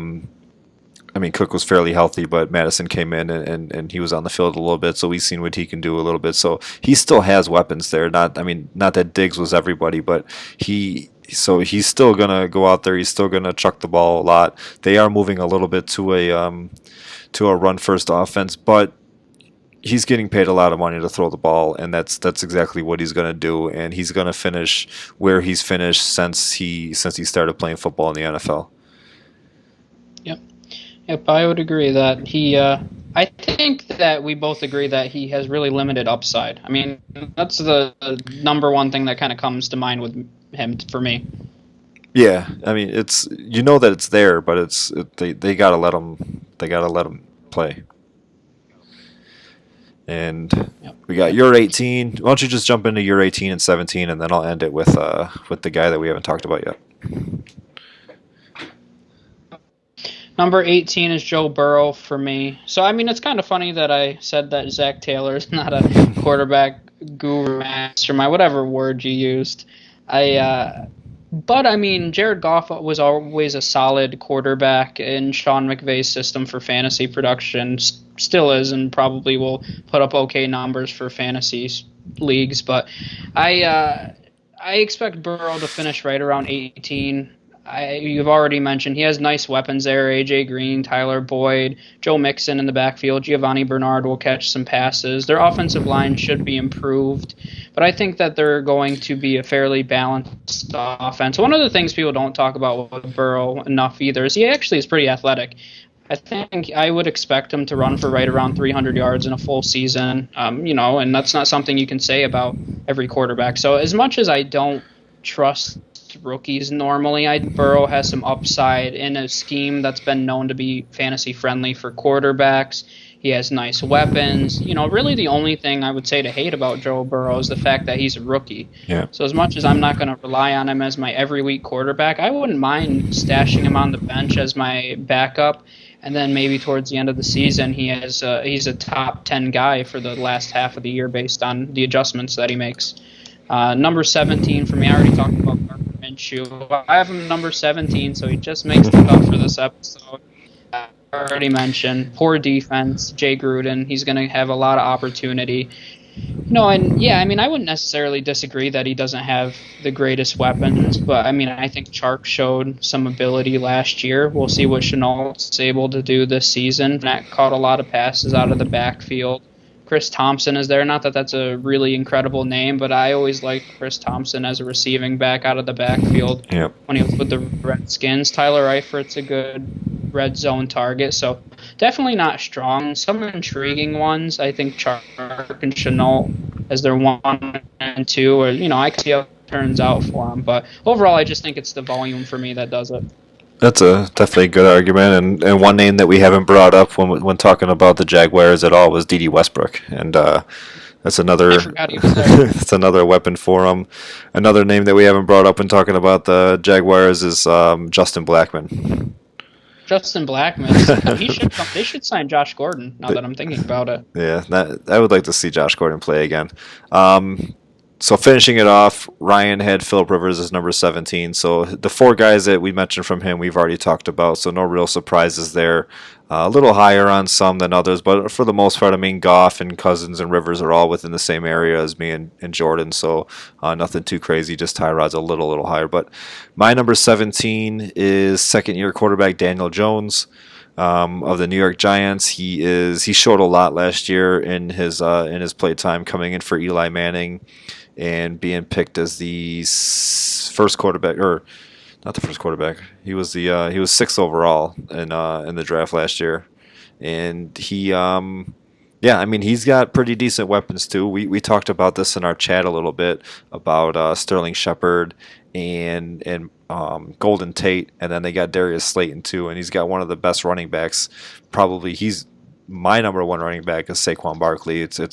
mean, Cook was fairly healthy, but Madison came in and he was on the field a little bit, so we've seen what he can do a little bit. So he still has weapons there. Not that Diggs was everybody, but he's still gonna go out there. He's still gonna chuck the ball a lot. They are moving a little bit to a run first offense, but he's getting paid a lot of money to throw the ball, and that's exactly what he's going to do. And he's going to finish where he's finished since he started playing football in the NFL. Yep, I would agree that he. I think that we both agree that he has really limited upside. I mean, that's the number one thing that kind of comes to mind with him for me. Yeah, I mean, it's that it's there, but they gotta let him play. And Yep. we got your 18. Why don't you just jump into your 18 and 17, and then I'll end it with the guy that we haven't talked about yet. Number 18 is Joe Burrow for me. So, I mean, it's kind of funny that I said that Zach Taylor is not a quarterback guru mastermind, whatever word you used. But I mean, Jared Goff was always a solid quarterback in Sean McVay's system for fantasy production. Still is, and probably will put up okay numbers for fantasy leagues. But I I expect Burrow to finish right around 18. You've already mentioned he has nice weapons there. AJ Green, Tyler Boyd, Joe Mixon in the backfield. Giovanni Bernard will catch some passes. Their offensive line should be improved, but I think that they're going to be a fairly balanced offense. One of the things people don't talk about with Burrow enough either is he actually is pretty athletic. I think I would expect him to run for right around 300 yards in a full season. And that's not something you can say about every quarterback. So as much as I don't trust rookies normally, Burrow has some upside in a scheme that's been known to be fantasy friendly for quarterbacks. He has nice weapons. Really the only thing I would say to hate about Joe Burrow is the fact that he's a rookie. Yeah. So as much as I'm not going to rely on him as my every week quarterback, I wouldn't mind stashing him on the bench as my backup. And then maybe towards the end of the season, he's a top 10 guy for the last half of the year based on the adjustments that he makes. Number 17 for me, I already talked about Gardner Minshew. I have him number 17, so he just makes the cut for this episode. I already mentioned poor defense, Jay Gruden. He's going to have a lot of opportunity. And yeah, I mean, I wouldn't necessarily disagree that he doesn't have the greatest weapons, but I mean, I think Chark showed some ability last year. We'll see what Chenault's able to do this season. Matt caught a lot of passes out of the backfield. Chris Thompson is there. Not that that's a really incredible name, but I always liked Chris Thompson as a receiving back out of the backfield when he was with the Redskins. Tyler Eifert's a good red zone target, so definitely not strong. Some intriguing ones, I think Chark and Chenault as their 1 and 2, or I can see how it turns out for them. But overall, I just think it's the volume for me that does it. That's a definitely a good argument, and one name that we haven't brought up when talking about the Jaguars at all was D.D. Westbrook, and that's another that's another weapon for him. Another name that we haven't brought up when talking about the Jaguars is Justin Blackman. Justin Blackman, they should sign Josh Gordon. Now that I'm thinking about it, yeah, I would like to see Josh Gordon play again. So finishing it off, Ryan had Philip Rivers as number 17. So the four guys that we mentioned from him, we've already talked about. So no real surprises there. A little higher on some than others, but for the most part, I mean, Goff and Cousins and Rivers are all within the same area as me and Jordan. So nothing too crazy. Just Tyrod's a little higher. But my number 17 is second-year quarterback Daniel Jones. Of the New York Giants, he showed a lot last year in his play time, coming in for Eli Manning and being picked as the first quarterback, or not the first quarterback. He was sixth overall in the draft last year, and yeah, I mean, he's got pretty decent weapons too. We talked about this in our chat a little bit about Sterling Shepard and Golden Tate, and then they got Darius Slayton too, and he's got one of the best running backs. Probably he's my number one running back is Saquon Barkley. It's a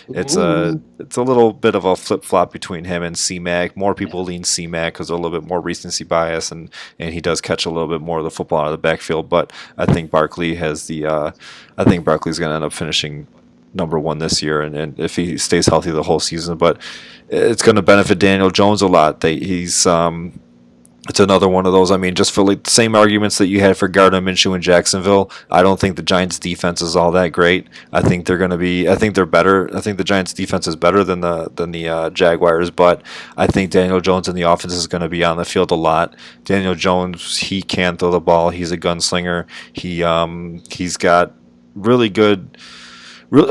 little bit of a flip flop between him and C-Mac. More people lean C-Mac because they're a little bit more recency bias, and he does catch a little bit more of the football out of the backfield. But I think Barkley has I think Barkley's going to end up finishing number one this year, and if he stays healthy the whole season. But it's going to benefit Daniel Jones a lot. It's another one of those. I mean, just for like the same arguments that you had for Gardner Minshew in Jacksonville, I don't think the Giants' defense is all that great. I think they're better. I think the Giants' defense is better than the Jaguars, but I think Daniel Jones in the offense is going to be on the field a lot. Daniel Jones, he can throw the ball. He's a gunslinger. He's got really good.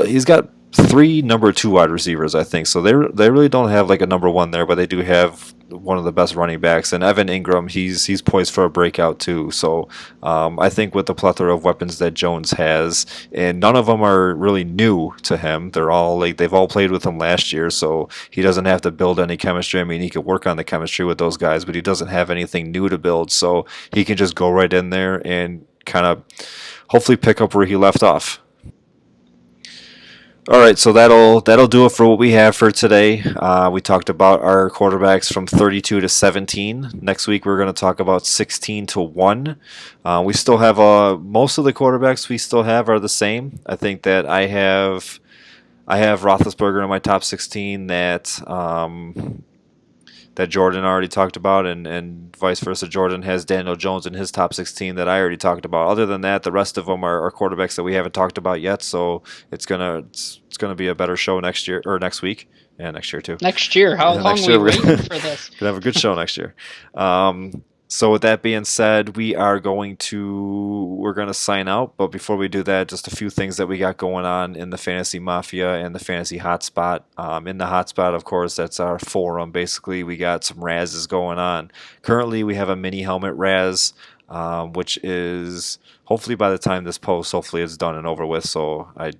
He's got three number two wide receivers, I think. So they really don't have like a number one there, but they do have one of the best running backs. And Evan Ingram, he's poised for a breakout too. So I think with the plethora of weapons that Jones has, and none of them are really new to him. They've all played with him last year, so he doesn't have to build any chemistry. I mean, he could work on the chemistry with those guys, but he doesn't have anything new to build. So he can just go right in there and kind of hopefully pick up where he left off. All right, so that'll do it for what we have for today. We talked about our quarterbacks from 32 to 17. Next week we're going to talk about 16 to 1. We still have most of the quarterbacks we still have are the same. I think that I have Roethlisberger in my top 16. That that Jordan already talked about, and vice versa. Jordan has Daniel Jones in his top 16 that I already talked about. Other than that, the rest of them are quarterbacks that we haven't talked about yet. So it's gonna be a better show next year or next week. Yeah, next year too. Next year, how Yeah, long next we year we're waiting for this? gonna have a good show next year. So with that being said, we're gonna sign out. But before we do that, just a few things that we got going on in the Fantasy Mafia and the Fantasy Hotspot. In the Hotspot, of course, that's our forum. Basically, we got some Razes going on. Currently, we have a mini helmet Raz, which is hopefully by the time this posts, hopefully it's done and over with. So I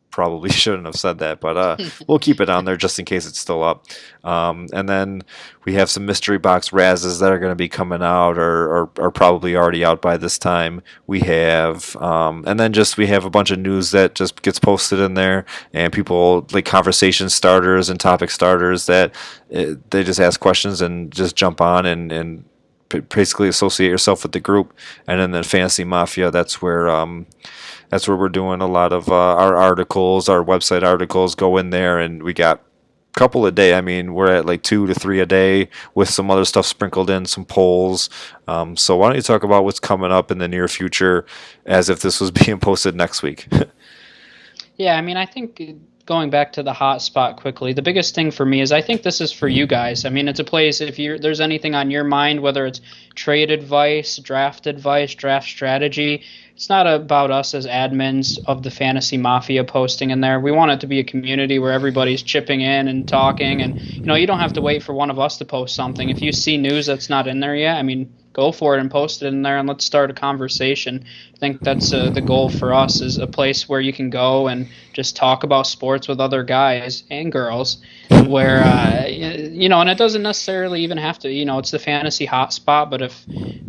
probably shouldn't have said that, but we'll keep it on there just in case it's still up. And then we have some mystery box Razes that are going to be coming out or are probably already out by this time. We have, and then just we have a bunch of news that just gets posted in there, and people like conversation starters and topic starters that they just ask questions and just jump on and basically associate yourself with the group. And then the Fantasy Mafia, that's where we're doing a lot of our articles, our website articles go in there, and we got a couple a day. I mean, we're at like 2 to 3 a day with some other stuff sprinkled in, some polls. So why don't you talk about what's coming up in the near future as if this was being posted next week? Yeah, I mean, I think going back to the hot spot quickly, the biggest thing for me is I think this is for you guys. I mean, it's a place if there's anything on your mind, whether it's trade advice, draft strategy. It's not about us as admins of the Fantasy Mafia posting in there. We want it to be a community where everybody's chipping in and talking, and you don't have to wait for one of us to post something. If you see news that's not in there yet, I mean, go for it and post it in there, and let's start a conversation. I think that's the goal for us, is a place where you can go and just talk about sports with other guys and girls, where and it doesn't necessarily even have to, it's the fantasy hotspot. But if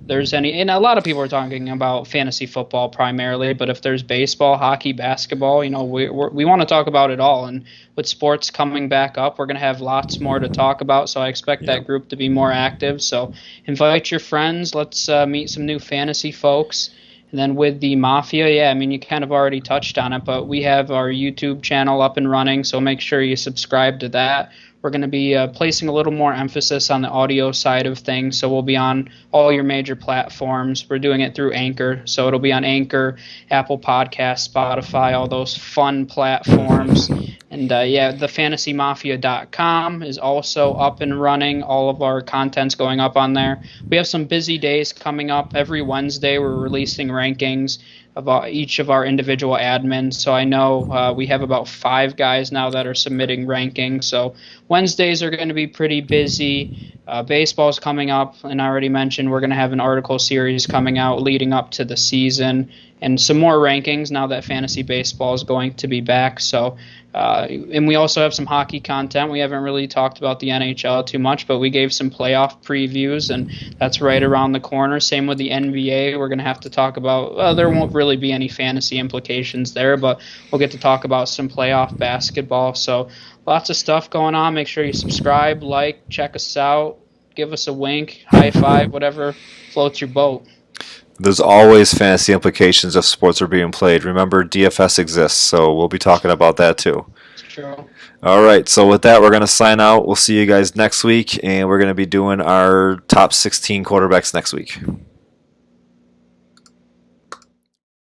there's any, and a lot of people are talking about fantasy football primarily, but if there's baseball, hockey, basketball, we want to talk about it all. And with sports coming back up, we're going to have lots more to talk about. So I expect that group to be more active. So invite your friends. Let's meet some new fantasy folks. And then with the Mafia, yeah, I mean, you kind of already touched on it, but we have our YouTube channel up and running, so make sure you subscribe to that. We're going to be placing a little more emphasis on the audio side of things, so we'll be on all your major platforms. We're doing it through Anchor, so it'll be on Anchor, Apple Podcasts, Spotify, all those fun platforms. And thefantasymafia.com is also up and running. All of our content's going up on there. We have some busy days coming up. Every Wednesday we're releasing rankings of each of our individual admins. So I know we have about 5 guys now that are submitting rankings. So Wednesdays are going to be pretty busy. Baseball's coming up, and I already mentioned we're going to have an article series coming out leading up to the season, and some more rankings now that fantasy baseball is going to be back. So, and we also have some hockey content. We haven't really talked about the NHL too much, but we gave some playoff previews, and that's right around the corner. Same with the NBA. We're going to have to talk about, well, there won't really be any fantasy implications there, but we'll get to talk about some playoff basketball. So lots of stuff going on. Make sure you subscribe, like, check us out, give us a wink, high five, whatever floats your boat. There's always fantasy implications if sports are being played. Remember, DFS exists, so we'll be talking about that too. It's true. All right, so with that, we're going to sign out. We'll see you guys next week, and we're going to be doing our top 16 quarterbacks next week.